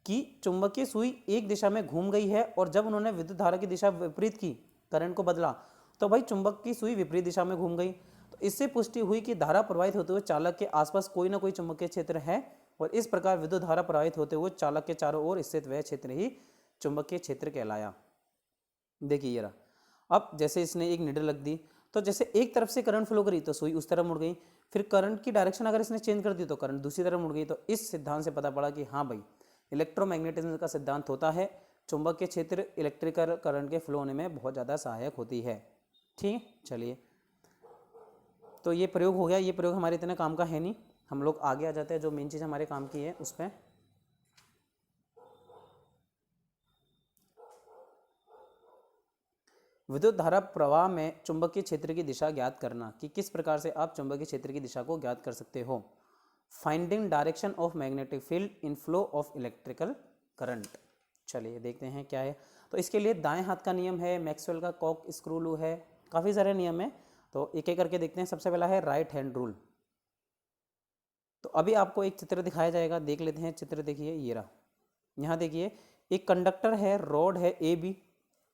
कि चुंबकीय सुई एक दिशा में घूम गई है, और जब उन्होंने विद्युत धारा की दिशा विपरीत की, करंट को बदला, तो भाई चुंबक की सुई विपरीत दिशा में घूम गई। तो इससे पुष्टि हुई कि धारा प्रवाहित होते हुए चालक के आसपास कोई ना कोई चुंबकीय क्षेत्र है, और इस प्रकार विद्युत धारा प्रवाहित होते हुए चालक के चारों ओर स्थित वह क्षेत्र ही चुंबकीय क्षेत्र कहलाया। देखिए ये रहा। अब जैसे इसने एक नीडल रख दी, तो जैसे एक तरफ से करंट फ्लो करी तो सुई उस तरफ मुड़ गई, फिर करंट की डायरेक्शन अगर इसने चेंज कर दी तो करंट दूसरी तरफ मुड़ गई। तो इस सिद्धांत से पता पड़ा कि हाँ भाई इलेक्ट्रोमैग्नेटिज्म का सिद्धांत होता है, चुंबकीय क्षेत्र इलेक्ट्रिकल करंट के फ्लो होने में बहुत ज़्यादा सहायक होती है। ठीक है, चलिए तो ये प्रयोग हो गया। ये प्रयोग हमारे इतने काम का है नहीं, हम लोग आगे आ जाते हैं जो मेन चीज़ हमारे काम की है उस पर। विद्युत धारा प्रवाह में चुंबकीय क्षेत्र की दिशा ज्ञात करना, कि किस प्रकार से आप चुंबकीय क्षेत्र की दिशा को ज्ञात कर सकते हो। Finding direction of magnetic field in flow of electrical current. चलिए देखते हैं क्या है। तो इसके लिए दाएं हाथ का नियम है, मैक्सवेल का कॉक स्क्रू लॉ है, काफ़ी सारे नियम है, तो एक एक करके देखते हैं। सबसे पहला है राइट हैंड रूल। तो अभी आपको एक चित्र दिखाया जाएगा, देख लेते हैं चित्र। देखिए ये रहा, यहाँ देखिए एक कंडक्टर है, रॉड है ए बी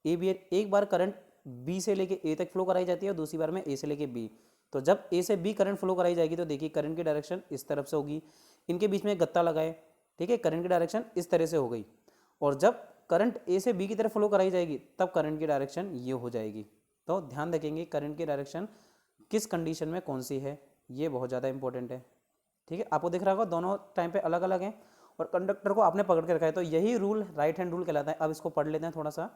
एक बार करंट बी से लेके ए तक फ्लो कराई जाती है और दूसरी बार में ए से लेके बी। तो जब ए से बी करंट फ्लो कराई जाएगी तो देखिए करंट की डायरेक्शन इस तरफ से होगी, इनके बीच में गत्ता लगाए, ठीक है, करंट की डायरेक्शन इस तरह से हो गई। और जब करंट ए से बी की तरफ फ्लो कराई जाएगी तब करंट की डायरेक्शन ये हो जाएगी। तो ध्यान रखेंगे करंट की डायरेक्शन किस कंडीशन में कौन सी है, ये बहुत ज़्यादा इंपॉर्टेंट है। ठीक है, आपको दिख रहा होगा दोनों टाइम पे अलग अलग हैं, और कंडक्टर को आपने पकड़ के रखा है, तो यही रूल राइट हैंड रूल कहलाता है। अब इसको पढ़ लेते हैं थोड़ा सा।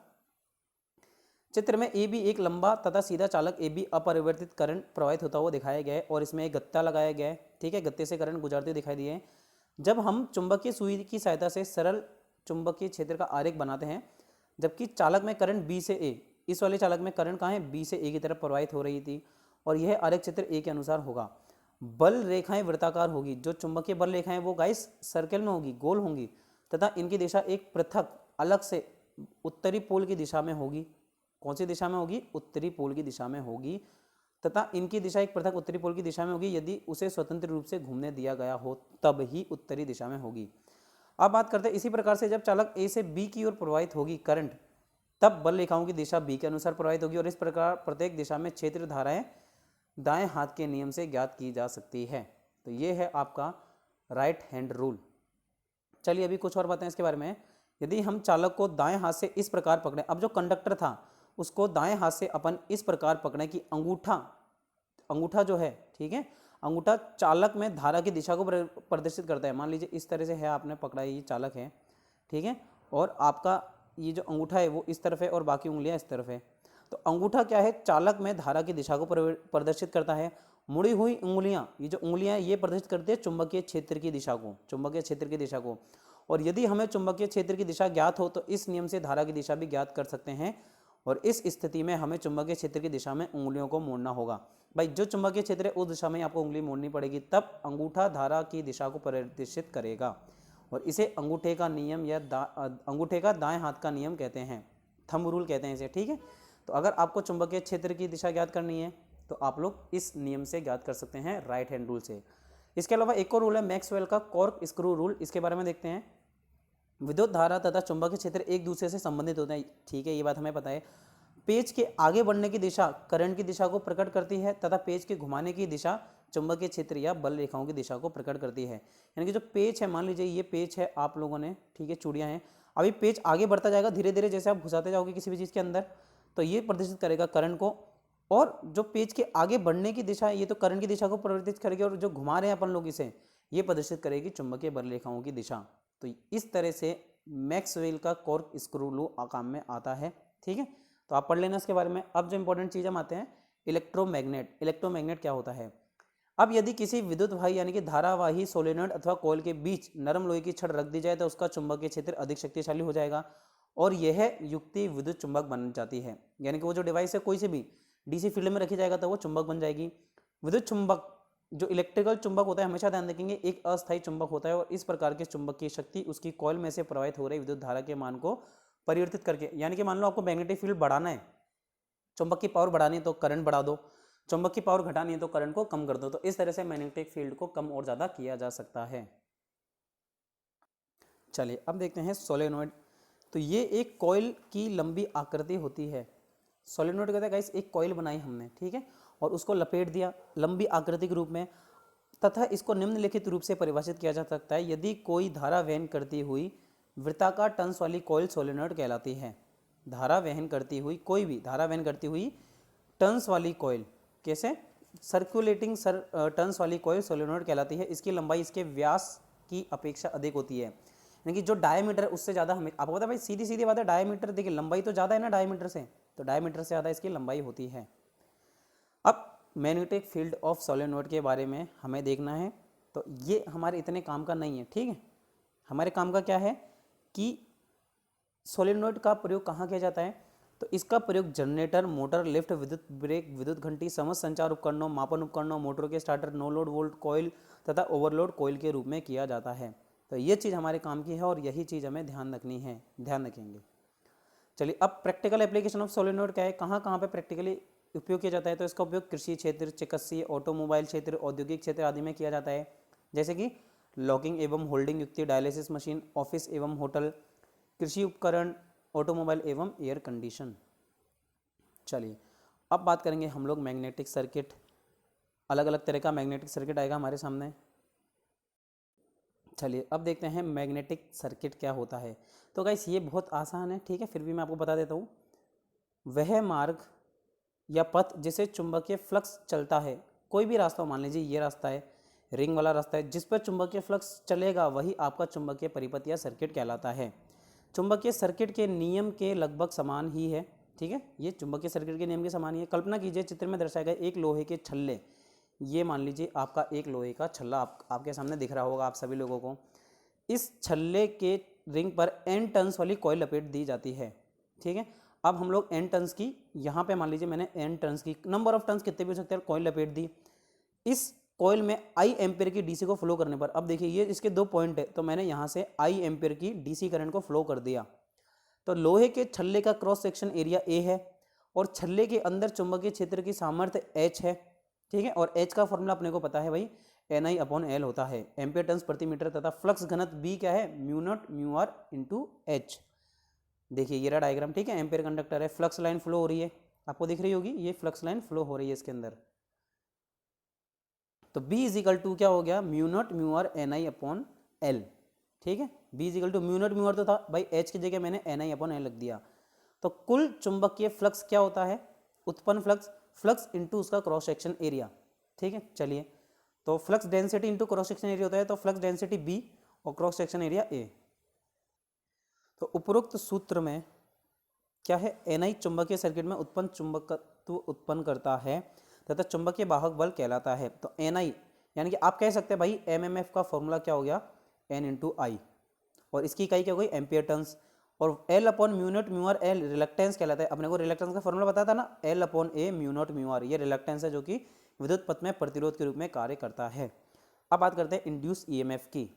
चित्र में ए बी एक लंबा तथा सीधा चालक ए बी अपरिवर्तित करंट प्रवाहित होता हुआ दिखाया गया है, और इसमें एक गत्ता लगाया गया है। ठीक है, गत्ते से करंट गुजरते दिखाई दिए हैं। जब हम चुंबकीय सुई की सहायता से सरल चुंबकीय क्षेत्र का आरेख बनाते हैं, जबकि चालक में करंट बी से ए, इस वाले चालक में करंट कहाँ है, बी से ए की तरफ प्रवाहित हो रही थी, और यह आरेख चित्र ए के अनुसार होगा। बल रेखाएं वृत्ताकार होगी, जो चुंबकीय बल रेखाएं वो गाइस सर्कल में होगी, गोल होंगी, तथा इनकी दिशा एक पृथक अलग से उत्तरी पोल की दिशा में होगी। कौन सी दिशा में होगी, उत्तरी पोल की दिशा में होगी, तथा इनकी दिशा एक पृथक उत्तरी पोल की दिशा में होगी। यदि उसे स्वतंत्र रूप से घूमने दिया गया हो तब ही उत्तरी दिशा में होगी। अब बात करते हैं इसी प्रकार से जब चालक ए से बी की ओर प्रवाहित होगी करंट, तब बल रेखाओं की दिशा बी के अनुसार प्रवाहित होगी, और इस प्रकार प्रत्येक दिशा में क्षेत्र धाराएं दाएं हाथ के नियम से ज्ञात की जा सकती है। तो ये है आपका राइट हैंड रूल। चलिए अभी कुछ और बातें इसके बारे में। यदि हम चालक को दाएं हाथ से इस प्रकार पकड़े, अब जो कंडक्टर था उसको दाएं हाथ से अपन इस प्रकार पकड़े कि अंगूठा जो है, ठीक है, अंगूठा चालक में धारा की दिशा को प्रदर्शित करता है। मान लीजिए इस तरह से है, आपने पकड़ा, ये चालक है, ठीक है, और आपका ये जो अंगूठा है वो इस तरफ है और बाकी उंगलियां इस तरफ है। तो अंगूठा क्या है, चालक में धारा की दिशा को प्रदर्शित करता है। मुड़ी हुई उंगलियां, ये जो उंगलियां ये प्रदर्शित करती है चुंबकीय क्षेत्र की दिशा को, चुंबकीय क्षेत्र की दिशा को। और यदि हमें चुंबकीय क्षेत्र की दिशा ज्ञात हो तो इस नियम से धारा की दिशा भी ज्ञात कर सकते हैं, और इस स्थिति में हमें चुंबकीय क्षेत्र की दिशा में उंगलियों को मोड़ना होगा। भाई जो चुंबकीय क्षेत्र है उस दिशा में आपको उंगली मोड़नी पड़ेगी, तब अंगूठा धारा की दिशा को प्रदर्शित करेगा, और इसे अंगूठे का नियम या अंगूठे का दाएं हाथ का नियम कहते हैं, थंब रूल कहते हैं इसे। ठीक है, तो अगर आपको चुंबकीय क्षेत्र की दिशा ज्ञात करनी है तो आप लोग इस नियम से ज्ञात कर सकते हैं, राइट हैंड रूल से। इसके अलावा एक और रूल है मैक्सवेल का कॉर्क स्क्रू रूल, इसके बारे में देखते हैं। विद्युत धारा तथा चुंबकीय क्षेत्र एक दूसरे से संबंधित होते हैं, ठीक है, ये बात हमें पता है। पेज के आगे बढ़ने की दिशा करंट की दिशा को प्रकट करती है, तथा पेज के घुमाने की दिशा चुंबकीय क्षेत्र या बल रेखाओं की दिशा को प्रकट करती है। यानी कि जो पेज है, मान लीजिए ये पेज है आप लोगों ने, ठीक है, चूड़ियाँ हैं, अभी पेज आगे बढ़ता जाएगा धीरे धीरे, जैसे आप घुसाते जाओगे किसी भी चीज़ के अंदर, तो ये प्रदर्शित करेगा करंट को, और जो पेज के आगे बढ़ने की दिशा है ये तो करंट की दिशा को प्रदर्शित करेगी, और जो घुमा रहे हैं अपन लोग इसे, ये प्रदर्शित करेगी चुंबकीय बल रेखाओं की दिशा। तो इस तरह से मैक्सवेल का कॉर्क स्क्रू लॉ काम में आता है। ठीक है, तो आप पढ़ लेना इसके बारे में। अब जो इंपॉर्टेंट चीज़ हम आते हैं इलेक्ट्रोमैग्नेट। इलेक्ट्रोमैग्नेट क्या होता है। अब यदि किसी विद्युत वाही यानी कि धारावाही सोलेनॉइड अथवा कॉइल के बीच नरम लोहे की छड़ रख दी जाए तो उसका चुंबकीय क्षेत्र अधिक शक्तिशाली हो जाएगा, और यह युक्ति विद्युत चुंबक बन जाती है। यानी कि वो जो डिवाइस है कोई से भी डीसी फील्ड में रखी जाएगा तो वो चुंबक बन जाएगी। विद्युत चुंबक जो इलेक्ट्रिकल चुंबक होता है, हमेशा ध्यान रखेंगे, एक अस्थायी चुंबक होता है और इस प्रकार के चुंबक की शक्ति उसकी कॉइल में से प्रवाहित हो रही विद्युत धारा के मान को परिवर्तित करके, यानी कि मान लो आपको मैग्नेटिक फील्ड बढ़ाना है, चुंबक की पावर बढ़ानी है तो करंट बढ़ा दो, चुंबक की पावर घटानी है तो करंट को कम कर दो। तो इस तरह से मैग्नेटिक फील्ड को कम और ज़्यादा किया जा सकता है। चलिए अब देखते हैं सोलेनोइड। तो ये एक कॉइल की लंबी आकृति होती है। सोलेनोइड कहते हैं गाइस, एक कॉइल बनाई हमने, ठीक है, और उसको लपेट दिया लंबी आकृति के रूप में, तथा इसको निम्नलिखित रूप से परिभाषित किया जा सकता है। यदि कोई धारा वहन करती हुई वृत्ताकार टर्न्स वाली कॉइल सोलेनोइड कहलाती है। धारा वहन करती हुई, कोई भी धारा वहन करती हुई टर्न्स वाली कॉइल, कैसे, सर्कुलेटिंग टर्न्स वाली कॉइल सोलेनोइड कहलाती है। इसकी लंबाई इसके व्यास की अपेक्षा अधिक होती है, यानी कि जो डायमीटर है उससे ज़्यादा, हमें आपको पता है भाई, सीधी सीधी बात है, डायमीटर देखिए लंबाई तो ज़्यादा है ना डायमीटर से, तो डायमीटर से ज़्यादा इसकी लंबाई होती है। अब मैग्नेटिक फील्ड ऑफ सोलेनोइड के बारे में हमें देखना है। तो ये हमारे इतने काम का नहीं है, ठीक है। हमारे काम का क्या है कि सोलेनोइड का प्रयोग कहाँ किया जाता है, तो इसका प्रयोग जनरेटर, मोटर, लिफ्ट, विद्युत ब्रेक, विद्युत घंटी, समझ संचार उपकरणों, मापन उपकरणों, मोटरों के starter, no load volt coil तथा ओवरलोड कॉइल के रूप में किया जाता है। तो ये चीज़ हमारे काम की है और यही चीज़ हमें ध्यान रखनी है, ध्यान रखेंगे। चलिए अब प्रैक्टिकल एप्लीकेशन ऑफ सोलेनोइड क्या है, कहाँ कहाँ पे प्रैक्टिकली उपयोग किया जाता है। तो इसका उपयोग कृषि क्षेत्र, चिकित्सीय, ऑटोमोबाइल क्षेत्र, औद्योगिक क्षेत्र आदि में किया जाता है, जैसे कि लॉकिंग एवं होल्डिंग युक्ति, डायलिसिस मशीन, ऑफिस एवं होटल, कृषि उपकरण, ऑटोमोबाइल एवं एयर कंडीशन। चलिए अब बात करेंगे हम लोग मैग्नेटिक सर्किट। अलग अलग तरह का मैग्नेटिक सर्किट आएगा हमारे सामने। चलिए अब देखते हैं मैग्नेटिक सर्किट क्या होता है। तो गाइस ये बहुत आसान है, ठीक है, फिर भी मैं आपको बता देता हूँ। वह मार्ग या पथ जिसे चुंबकीय फ्लक्स चलता है, कोई भी रास्ता, मान लीजिए ये रास्ता है, रिंग वाला रास्ता है, जिस पर चुंबकीय फ्लक्स चलेगा वही आपका चुंबकीय परिपथ या सर्किट कहलाता है। चुंबकीय सर्किट के नियम के लगभग समान ही है, ठीक है, ये चुंबकीय सर्किट के नियम के समान ही है। कल्पना कीजिए चित्र में दर्शाया गया एक लोहे के छल्ले, ये मान लीजिए आपका एक लोहे का छल्ला आपके सामने दिख रहा होगा आप सभी लोगों को। इस छल्ले के रिंग पर n टर्न्स वाली कॉइल लपेट दी जाती है, ठीक है। अब हम लोग n टर्न्स की, यहाँ पे मान लीजिए मैंने n टर्न्स की, नंबर ऑफ टर्न्स कितने भी हो सकते हैं, कॉइल लपेट दी। इस कॉइल में I एम्पेयर की डीसी को फ्लो करने पर, अब देखिए ये इसके दो पॉइंट है, तो मैंने यहाँ से I एम्पेयर की डीसी करंट को फ्लो कर दिया। तो लोहे के छल्ले का क्रॉस सेक्शन एरिया A है और छल्ले के अंदर चुंबकीय क्षेत्र की सामर्थ्य H है, ठीक है। और H का फॉर्मूला अपने को पता है भाई, NI/L होता है, एम्पियर टर्न्स प्रति मीटर, तथा फ्लक्स घनत्व B क्या है, mu naught mu R into H। देखिए ये रहा डायग्राम, ठीक है, एम्पियर कंडक्टर है, फ्लक्स लाइन फ्लो हो रही है, आपको दिख रही होगी, ये फ्लक्स लाइन फ्लो हो रही है इसके अंदर। तो B इजिकल टू क्या हो गया, mu naught mu are NI/L, ठीक है। B is equal to mu naught mu R तो था भाई, H की जगह मैंने NI/L रख दिया। तो कुल चुंबकीय फ्लक्स क्या होता है, उत्पन्न फ्लक्स, फ्लक्स इंटू उसका क्रॉस सेक्शन एरिया, ठीक है। चलिए तो flux density into cross section area होता है, तो फ्लक्स डेंसिटी B और क्रॉस सेक्शन एरिया A। तो उपरोक्त सूत्र में क्या है, NI चुंबकीय सर्किट में उत्पन्न चुंबकत्व उत्पन्न करता है तथा चुंबकीय वाहक बल कहलाता है। तो NI यानी कि आप कह सकते हैं भाई MMF का फॉर्मूला क्या हो गया, N इंटू आई, और इसकी इकाई क्या हो गई, एम्पियर टर्न्स, और L upon mu naught mu R L reluctance कहलाता है। अपने को रिलक्टेंस का फॉर्मूला बताया था ना, L upon A mu naught mu R, ये रिलक्टेंस है जो कि विद्युत पथ में प्रतिरोध के रूप में कार्य करता है। अब बात करते हैं इंड्यूस EMF की।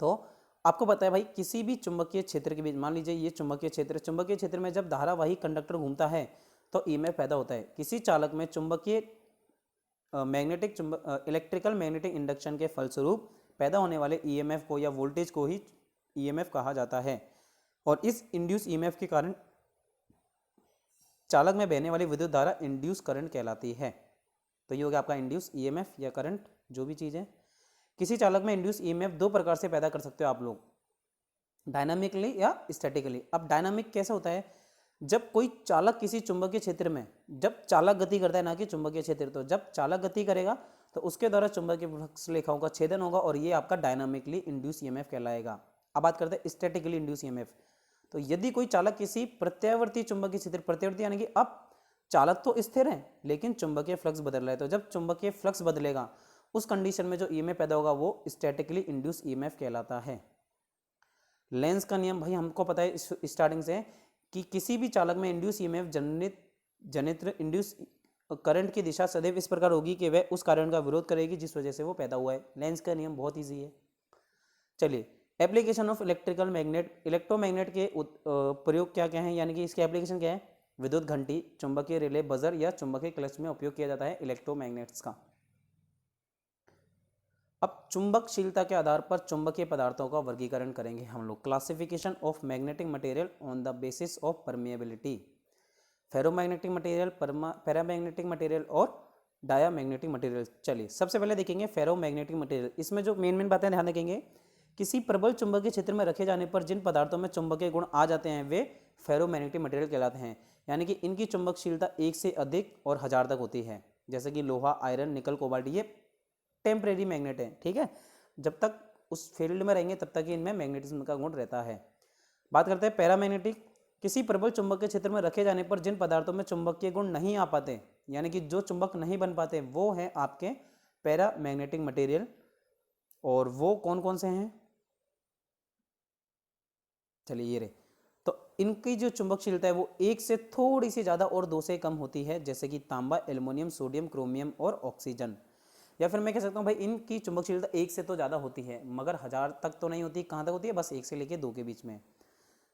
तो आपको पता है भाई, किसी भी चुंबकीय क्षेत्र के बीच, मान लीजिए ये चुंबकीय क्षेत्र में जब धारावाही कंडक्टर घूमता है तो EMF पैदा होता है। किसी चालक में चुंबकीय इलेक्ट्रिकल मैग्नेटिक इंडक्शन के फलस्वरूप पैदा होने वाले EMF को या वोल्टेज को ही EMF कहा जाता है। और इस इंड्यूस EMF के कारण चालक में बहने वाली विद्युत धारा इंड्यूस करंट कहलाती है। तो ये हो गया आपका इंड्यूस EMF या करंट, जो भी चीज़ है। किसी चालक में इंड्यूस EMF दो प्रकार से पैदा कर सकते हो आप लोग, डायनामिकली या स्टैटिकली। अब डायनामिक कैसे होता है, जब कोई चालक किसी चुंबकीय क्षेत्र में, जब चालक गति करता है ना कि चुंबकीय क्षेत्र, तो जब चालक गति करेगा तो उसके द्वारा चुंबकीय फ्लक्स रेखाओं का छेदन होगा और ये आपका डायनामिकली इंड्यूस EMF कहलाएगा। अब बात करते हैं स्टैटिकली इंड्यूस EMF। तो यदि कोई चालक किसी प्रत्यावर्ती चुंबकीय क्षेत्र, प्रत्यावर्ती यानी कि अब चालक तो स्थिर है लेकिन चुंबकीय फ्लक्स बदल रहा है, तो जब चुंबकीय फ्लक्स बदलेगा उस कंडीशन में जो EMF पैदा होगा वो स्टैटिकली इंड्यूस EMF कहलाता है। लेंस का नियम भाई हमको पता है स्टार्टिंग से कि किसी भी चालक में इंड्यूस EMF जनित्र इंड्यूस करंट की दिशा सदैव इस प्रकार होगी कि वह उस कारण का विरोध करेगी जिस वजह से वो पैदा हुआ है। लेंस का नियम बहुत ईजी है। चलिए, application of electrical magnet, electromagnet के प्रयोग क्या क्या है, यानी कि इसके एप्लीकेशन क्या है? विद्युत घंटी, चुंबकीय रिले, बजर या चुंबकीय क्लच में उपयोग किया जाता है इलेक्ट्रोमैग्नेट्स का। अब चुंबकशीलता के आधार पर चुंबकीय पदार्थों का वर्गीकरण करेंगे हम लोग। Classification of magnetic material on the basis of permeability, ferromagnetic material, paramagnetic material और डायामैग्नेटिक मटेरियल। चलिए, सबसे पहले देखेंगे फेरोमैग्नेटिक मटेरियल। इसमें जो मेन बातें ध्यान रखेंगे, किसी प्रबल चुंबकीय क्षेत्र में रखे जाने पर जिन पदार्थों में चुंबकीय गुण आ जाते हैं वे फेरोमैग्नेटिक मटेरियल कहलाते हैं, यानी कि इनकी चुंबकशीलता 1 से अधिक और 1000 तक होती है। जैसे कि लोहा, आयरन, निकल, कोबाल्ट, ये टेम्परेरी मैग्नेट है, ठीक है। जब तक उस फील्ड में रहेंगे तब तक ही इनमें मैग्नेटिज्म का गुण रहता है। बात करते हैं पैरामैग्नेटिक। किसी प्रबल चुंबकीय क्षेत्र में रखे जाने पर जिन पदार्थों में चुंबकीय गुण नहीं आ पाते, यानी कि जो चुंबक नहीं बन पाते, वो हैं आपके पैरामैग्नेटिक मटेरियल। और वो कौन कौन से हैं? चलिए, ये रहे। तो इनकी जो चुंबकशीलता है वो 1 से थोड़ी सी ज़्यादा और 2 से कम होती है, जैसे कि तांबा, एल्युमिनियम, सोडियम, क्रोमियम और ऑक्सीजन। या फिर मैं कह सकता हूँ भाई इनकी चुंबकशीलता 1 से तो ज़्यादा होती है, मगर 1000 तक तो नहीं होती। कहाँ तक होती है? बस 1 से लेकर 2 के बीच में।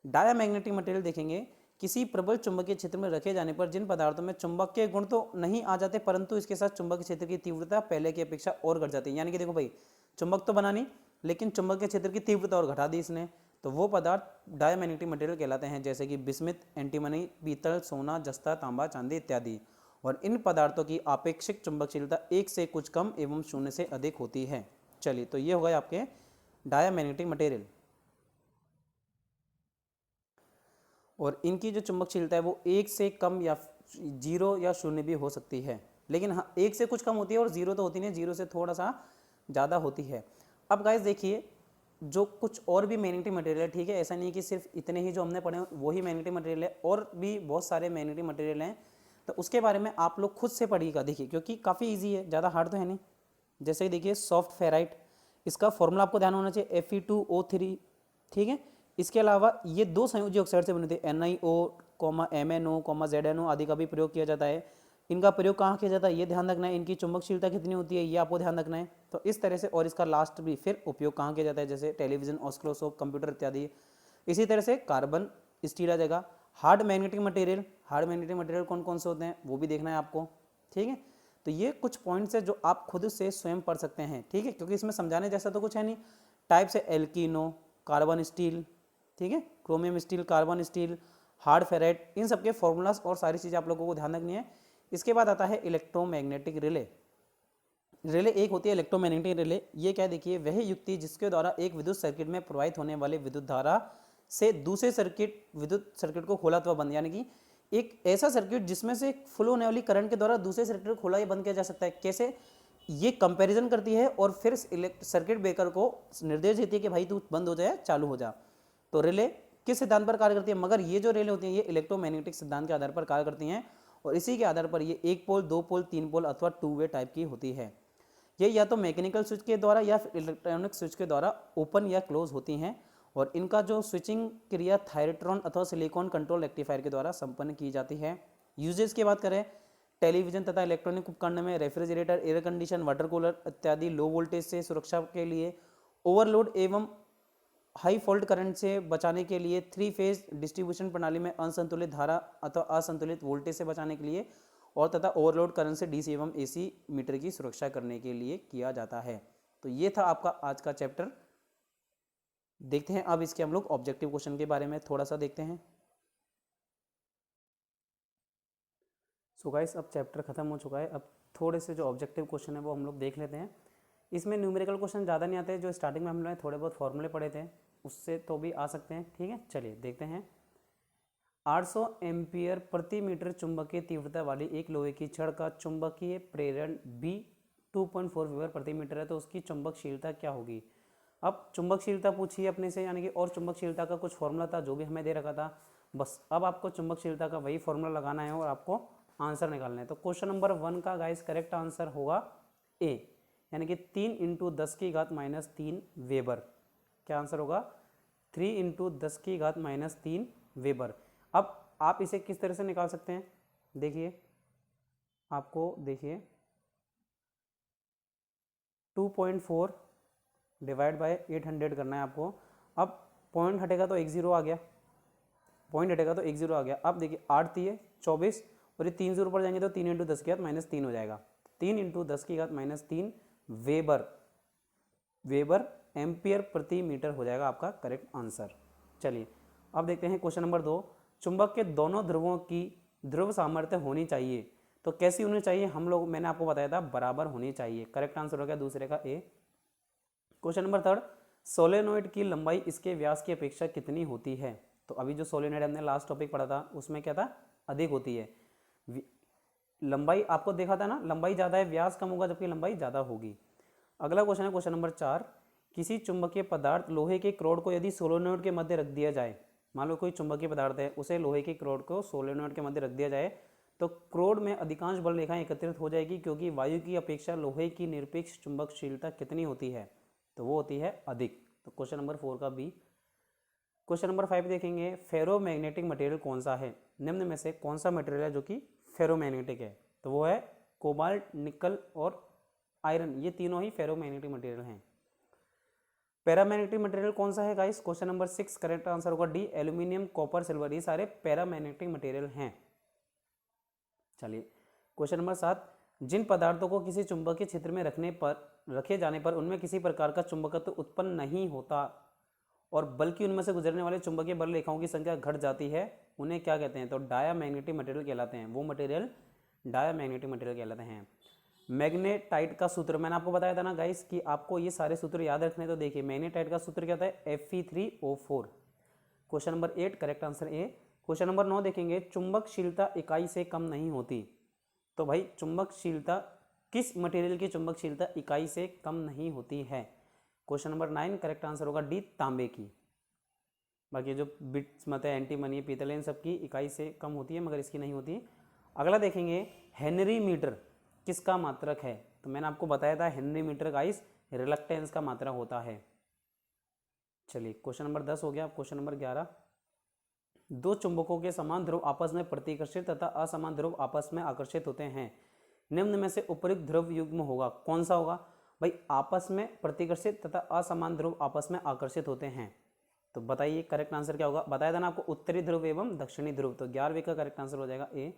डायामैग्नेटिक मटेरियल देखेंगे, किसी प्रबल चुंबकीय क्षेत्र में रखे जाने पर जिन पदार्थों में चुंबकीय गुण तो नहीं आ जाते, परंतु इसके साथ चुंबकीय क्षेत्र की तीव्रता पहले की अपेक्षा और घट जाती है। यानी कि देखो भाई, चुंबक तो बना नहीं, लेकिन चुंबकीय क्षेत्र की तीव्रता और घटा दी इसने, तो वो पदार्थ डायामैग्नेटिक मटेरियल कहलाते हैं, जैसे कि बिस्मिथ, एंटीमनी, पीतल, सोना, जस्ता, तांबा, चांदी इत्यादि। और इन पदार्थों की आपेक्षिक चुंबकशीलता 1 से कुछ कम एवं 0 से अधिक होती है। चलिए, तो ये हो गए आपके डायामैग्नेटिक मटेरियल। और इनकी जो चुंबकशीलता है वो 1 से कम या 0 या 0 भी हो सकती है, लेकिन हाँ 1 से कुछ कम होती है और 0 तो होती नहीं, 0 से थोड़ा सा ज़्यादा होती है। अब गाइस देखिए, जो कुछ और भी मैग्नेटिक मटेरियल है, ठीक है, ऐसा नहीं कि सिर्फ इतने ही जो हमने पढ़े वही मैग्नेटिक मटेरियल है, और भी बहुत सारे मैग्नेटिक मटेरियल हैं, तो उसके बारे में आप लोग खुद से पढ़िएगा। देखिए, क्योंकि काफ़ी ईजी है, ज़्यादा हार्ड तो है नहीं। जैसे कि देखिए सॉफ्ट फेराइट, इसका फॉर्मूला आपको ध्यान होना चाहिए Fe2O3, ठीक है। इसके अलावा ये 2 संयोजी ऑक्साइड से बने थे, NiO, MnO, ZnO आदि का भी प्रयोग किया जाता है। इनका प्रयोग कहाँ किया जाता है ये ध्यान रखना है। इनकी चुंबकशीलता कितनी होती है ये आपको ध्यान रखना है। तो इस तरह से, और इसका लास्ट भी फिर उपयोग कहाँ किया जाता है, जैसे टेलीविजन, ऑस्किलोस्कोप, कंप्यूटर इत्यादि। इसी तरह से कार्बन, स्टील आ जाएगा। Hard magnetic material, hard magnetic material कौन कौन से होते हैं वो भी देखना है आपको, ठीक है। तो ये कुछ पॉइंट्स है जो आप खुद से स्वयं पढ़ सकते हैं, ठीक है, क्योंकि इसमें समझाने जैसा तो कुछ है नहीं। टाइप से एल्कीनो, कार्बन स्टील, ठीक है, chromium steel, carbon steel, hard ferrite, इन सब के फॉर्मूलाज और सारी चीज़ें आप लोगों को ध्यान रखनी है। इसके बाद आता है इलेक्ट्रोमैग्नेटिक रिले। रिले एक होती है इलेक्ट्रोमैग्नेटिक रिले। ये क्या देखिए, वह युक्ति जिसके द्वारा एक विद्युत सर्किट में प्रवाहित होने वाले विद्युत धारा से दूसरे विद्युत सर्किट को खोला अथवा बंद, यानी कि एक ऐसा सर्किट जिसमें से फ्लो होने वाली करंट के द्वारा दूसरे सर्किट को खोला या बंद किया जा सकता है। कैसे? ये कंपैरिजन करती है और फिर सर्किट ब्रेकर को निर्देश देती है कि भाई तू बंद हो जाए, चालू हो जा। तो रिले किस सिद्धांत पर कार्य करती है? मगर ये जो रिले होती हैं ये इलेक्ट्रोमैग्नेटिक सिद्धांत के आधार पर कार्य करती हैं, और इसी के आधार पर ये 1 पोल, 2 पोल, 3 पोल अथवा 2 वे टाइप की होती है। ये या तो मैकेनिकल स्विच के द्वारा या फिर इलेक्ट्रॉनिक स्विच के द्वारा ओपन या क्लोज होती हैं, और इनका जो स्विचिंग क्रिया थायरेट्रॉन अथवा सिलिकॉन कंट्रोल रेक्टिफायर के द्वारा संपन्न की जाती है। यूजेस की बात करें, टेलीविजन तथा इलेक्ट्रॉनिक उपकरण में refrigerator, air condition, water cooler इत्यादि लो वोल्टेज से सुरक्षा के लिए, ओवरलोड एवं हाई फॉल्ट करंट से बचाने के लिए, 3 फेज डिस्ट्रीब्यूशन प्रणाली में असंतुलित धारा अथवा असंतुलित वोल्टेज से बचाने के लिए, और तथा ओवरलोड करंट से डीसी एवं एसी मीटर की सुरक्षा करने के लिए किया जाता है। तो ये था आपका आज का चैप्टर। देखते हैं अब इसके हम लोग ऑब्जेक्टिव क्वेश्चन के बारे में थोड़ा सा देखते हैं। सो गाइस, अब चैप्टर खत्म हो चुका है। अब थोड़े से जो ऑब्जेक्टिव क्वेश्चन है वो हम लोग देख लेते हैं। इसमें न्यूमेरिकल क्वेश्चन ज़्यादा नहीं आते, जो स्टार्टिंग में हम लोग थोड़े बहुत फॉर्मूले पढ़े थे उससे तो भी आ सकते हैं, ठीक है। चलिए देखते हैं। 800 एम्पियर प्रति मीटर चुंबकीय तीव्रता वाली एक लोहे की छड़ का चुंबकीय प्रेरण B 2.4 वेबर प्रति मीटर है, तो उसकी चुंबकशीलता क्या होगी? अब चुंबकशीलता पूछी है अपने से, यानी कि और चुंबकशीलता का कुछ फॉर्मूला था जो भी हमें दे रखा था। बस अब आपको चुंबकशीलता का वही फॉर्मूला लगाना है और आपको आंसर निकालना है। तो क्वेश्चन नंबर 1 का गाइस करेक्ट आंसर होगा ए, यानी कि 3 × 10⁻³ वेबर। क्या आंसर होगा? 3 × 10⁻³ वेबर। अब आप इसे किस तरह से निकाल सकते हैं, देखिए आपको देखिए 2.4 डिवाइड बाय 800 करना है आपको। अब पॉइंट हटेगा तो 1 0 आ गया, पॉइंट हटेगा तो 1 0 आ गया। अब देखिए 8 3 24 और ये 3 0 पर जाएंगे तो 3 इंटू 10 की घात -3 हो जाएगा। 3 इंटू 10 की घात -3 वेबर एम्पियर प्रति मीटर हो जाएगा आपका करेक्ट आंसर। चलिए अब देखते हैं क्वेश्चन नंबर 2। चुंबक के दोनों ध्रुवों की ध्रुव सामर्थ्य होनी चाहिए, तो कैसी होनी चाहिए? मैंने आपको बताया था बराबर होनी चाहिए। करेक्ट आंसर हो गया दूसरे का ए। क्वेश्चन नंबर 3, सोलेनोइड की लंबाई इसके व्यास की अपेक्षा कितनी होती है? तो अभी जो सोलेनोइड हमने लास्ट टॉपिक पढ़ा था उसमें क्या था, अधिक होती है। लंबाई आपको देखा था ना, लंबाई ज़्यादा है, व्यास कम होगा जबकि लंबाई ज़्यादा होगी। अगला क्वेश्चन है क्वेश्चन नंबर 4, किसी चुंबकीय पदार्थ लोहे के क्रोड को यदि सोलेनोइड के मध्य रख दिया जाए, मान लो कोई चुंबकीय पदार्थ है उसे लोहे के क्रोड को सोलेनोइड के मध्य रख दिया जाए तो क्रोड में अधिकांश बल रेखाएं एकत्रित हो जाएगी, क्योंकि वायु की अपेक्षा लोहे की निरपेक्ष चुंबकशीलता कितनी होती है? तो वो होती है अधिक। तो क्वेश्चन नंबर 4 का बी। क्वेश्चन नंबर 5 देखेंगे, फेरोमैग्नेटिक मटेरियल कौन सा है? निम्न में से कौन सा मटेरियल है जो कि फेरोमैग्नेटिक है? तो वो है कोबाल्ट, निकल और आयरन, ये तीनों ही फेरोमैग्नेटिक मटेरियल हैं। पैरामैग्नेटिक मटेरियल कौन सा है guys? Question number 6 correct answer होगा डी, एल्यूमिनियम, कॉपर, सिल्वर, ये सारे पैरामैग्नेटिक मटेरियल हैं। चलिए क्वेश्चन नंबर 7, जिन पदार्थों को किसी चुंबकीय क्षेत्र में रखे जाने पर उनमें किसी प्रकार का चुंबकत्व उत्पन्न नहीं होता और बल्कि उनमें से गुजरने वाले चुंबकीय बल रेखाओं की संख्या घट जाती है, उन्हें क्या कहते हैं? तो डायामैग्नेटिक मटेरियल कहलाते हैं। वो मटेरियल डायामैग्नेटिक मटेरियल कहलाते हैं। मैग्नेटाइट का सूत्र मैंने आपको बताया था ना गाइस कि आपको ये सारे सूत्र याद रखने। तो देखिए मैग्नेटाइट का सूत्र क्या होता है? Fe3O4। Question number 8 correct answer A. Question number 9 देखेंगे, चुंबकशीलता इकाई से कम नहीं होती। तो भाई चुंबकशीलता, किस मटेरियल की चुंबकशीलता इकाई से कम नहीं होती है? क्वेश्चन नंबर 9 करेक्ट आंसर होगा डी, तांबे की। बाकी जो बिट्स मत है, एंटीमनी, पीतल, इन सब की इकाई से कम होती है मगर इसकी नहीं होती। अगला देखेंगे, हेनरी मीटर किसका मात्रक है? तो मैंने आपको बताया था हेनरी मीटर गाइस रिलक्टेंस का मात्रक होता है। चलिए क्वेश्चन नंबर 10 हो गया। क्वेश्चन नंबर 11, दो चुंबकों के समान ध्रुव आपस में प्रतिकर्षित तथा असमान ध्रुव आपस में आकर्षित होते हैं, निम्न में से उपयुक्त ध्रुव युग्म होगा, कौन सा होगा? भाई आपस में प्रतिकर्षित तथा असमान ध्रुव आपस में आकर्षित होते हैं, तो बताइए करेक्ट आंसर क्या होगा? बताया था ना आपको, उत्तरी ध्रुव एवं दक्षिणी ध्रुव। तो 11वीं का करेक्ट आंसर हो जाएगा ए।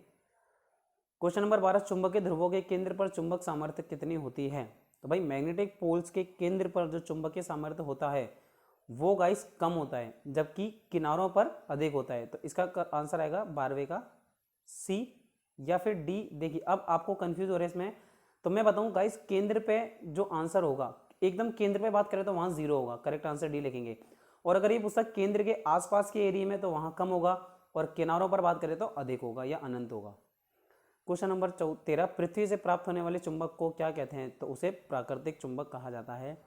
क्वेश्चन नंबर 12, चुंबकीय ध्रुवों के केंद्र पर चुंबक सामर्थ्य कितनी होती है? तो भाई मैग्नेटिक पोल्स के केंद्र पर जो चुंबकीय सामर्थ्य होता है वो गाइस कम होता है, जबकि किनारों पर अधिक होता है। तो इसका आंसर आएगा 12वें का सी या फिर डी। देखिए अब आपको कंफ्यूज हो रहे हैं इसमें, तो मैं बताऊं गाइस, केंद्र पे जो आंसर होगा, एकदम केंद्र पे बात करें तो वहां 0 होगा, करेक्ट आंसर डी लिखेंगे। और अगर ये पुस्तक केंद्र के आसपास के एरिया में तो वहां कम होगा, और किनारों पर बात करें तो अधिक होगा या अनंत होगा। क्वेश्चन नंबर 13, पृथ्वी से प्राप्त होने वाले चुंबक को क्या कहते हैं? तो उसे प्राकृतिक चुंबक कहा जाता है।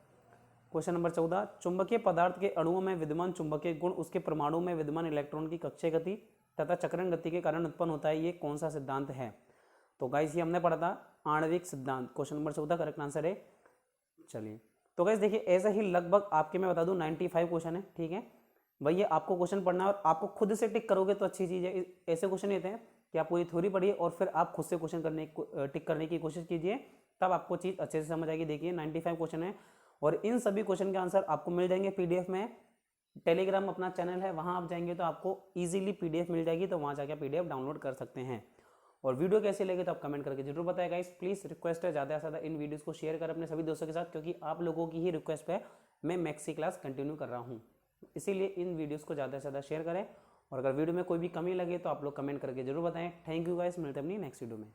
क्वेश्चन नंबर 14, चुंबकीय पदार्थ के अणुओं में विद्यमान चुंबकीय गुण उसके परमाणु में विद्यमान इलेक्ट्रॉन की कक्षीय गति तथा चक्रण गति के कारण उत्पन्न होता है, ये कौन सा सिद्धांत है? तो गाइस ये हमने पढ़ा था, आणविक सिद्धांत। क्वेश्चन नंबर 14 करेक्ट आंसर है। चलिए तो गाइस देखिए ऐसा ही लगभग आपके मैं बता दूं 95 क्वेश्चन है, ठीक है भाई। ये आपको क्वेश्चन पढ़ना है और आपको खुद से टिक करोगे तो अच्छी चीज़ है। ऐसे क्वेश्चन होते हैं कि आप पूरी थ्योरी पढ़िए और फिर आप खुद से क्वेश्चन टिक करने की कोशिश कीजिए, तब आपको चीज़ अच्छे से समझ आएगी। देखिए 95 क्वेश्चन है और इन सभी क्वेश्चन के आंसर आपको मिल जाएंगे पीडीएफ में। टेलीग्राम अपना चैनल है, वहाँ आप जाएंगे तो आपको इजीली पीडीएफ मिल जाएगी, तो वहाँ जाकर पीडीएफ डाउनलोड कर सकते हैं। और वीडियो कैसी लगे तो आप कमेंट करके जरूर बताएं गाइस। प्लीज़ रिक्वेस्ट है ज़्यादा से ज़्यादा इन वीडियोस को शेयर करें अपने सभी दोस्तों के साथ, क्योंकि आप लोगों की ही रिक्वेस्ट पे मैं मैक्सी क्लास कंटिन्यू कर रहा हूँ, इसीलिए इन वीडियोस को ज़्यादा से ज़्यादा शेयर करें। और अगर वीडियो में कोई भी कमी लगे तो आप लोग कमेंट करके जरूर बताएं। थैंक यू गाइस, मिलते हैं अपनी नेक्स्ट वीडियो में।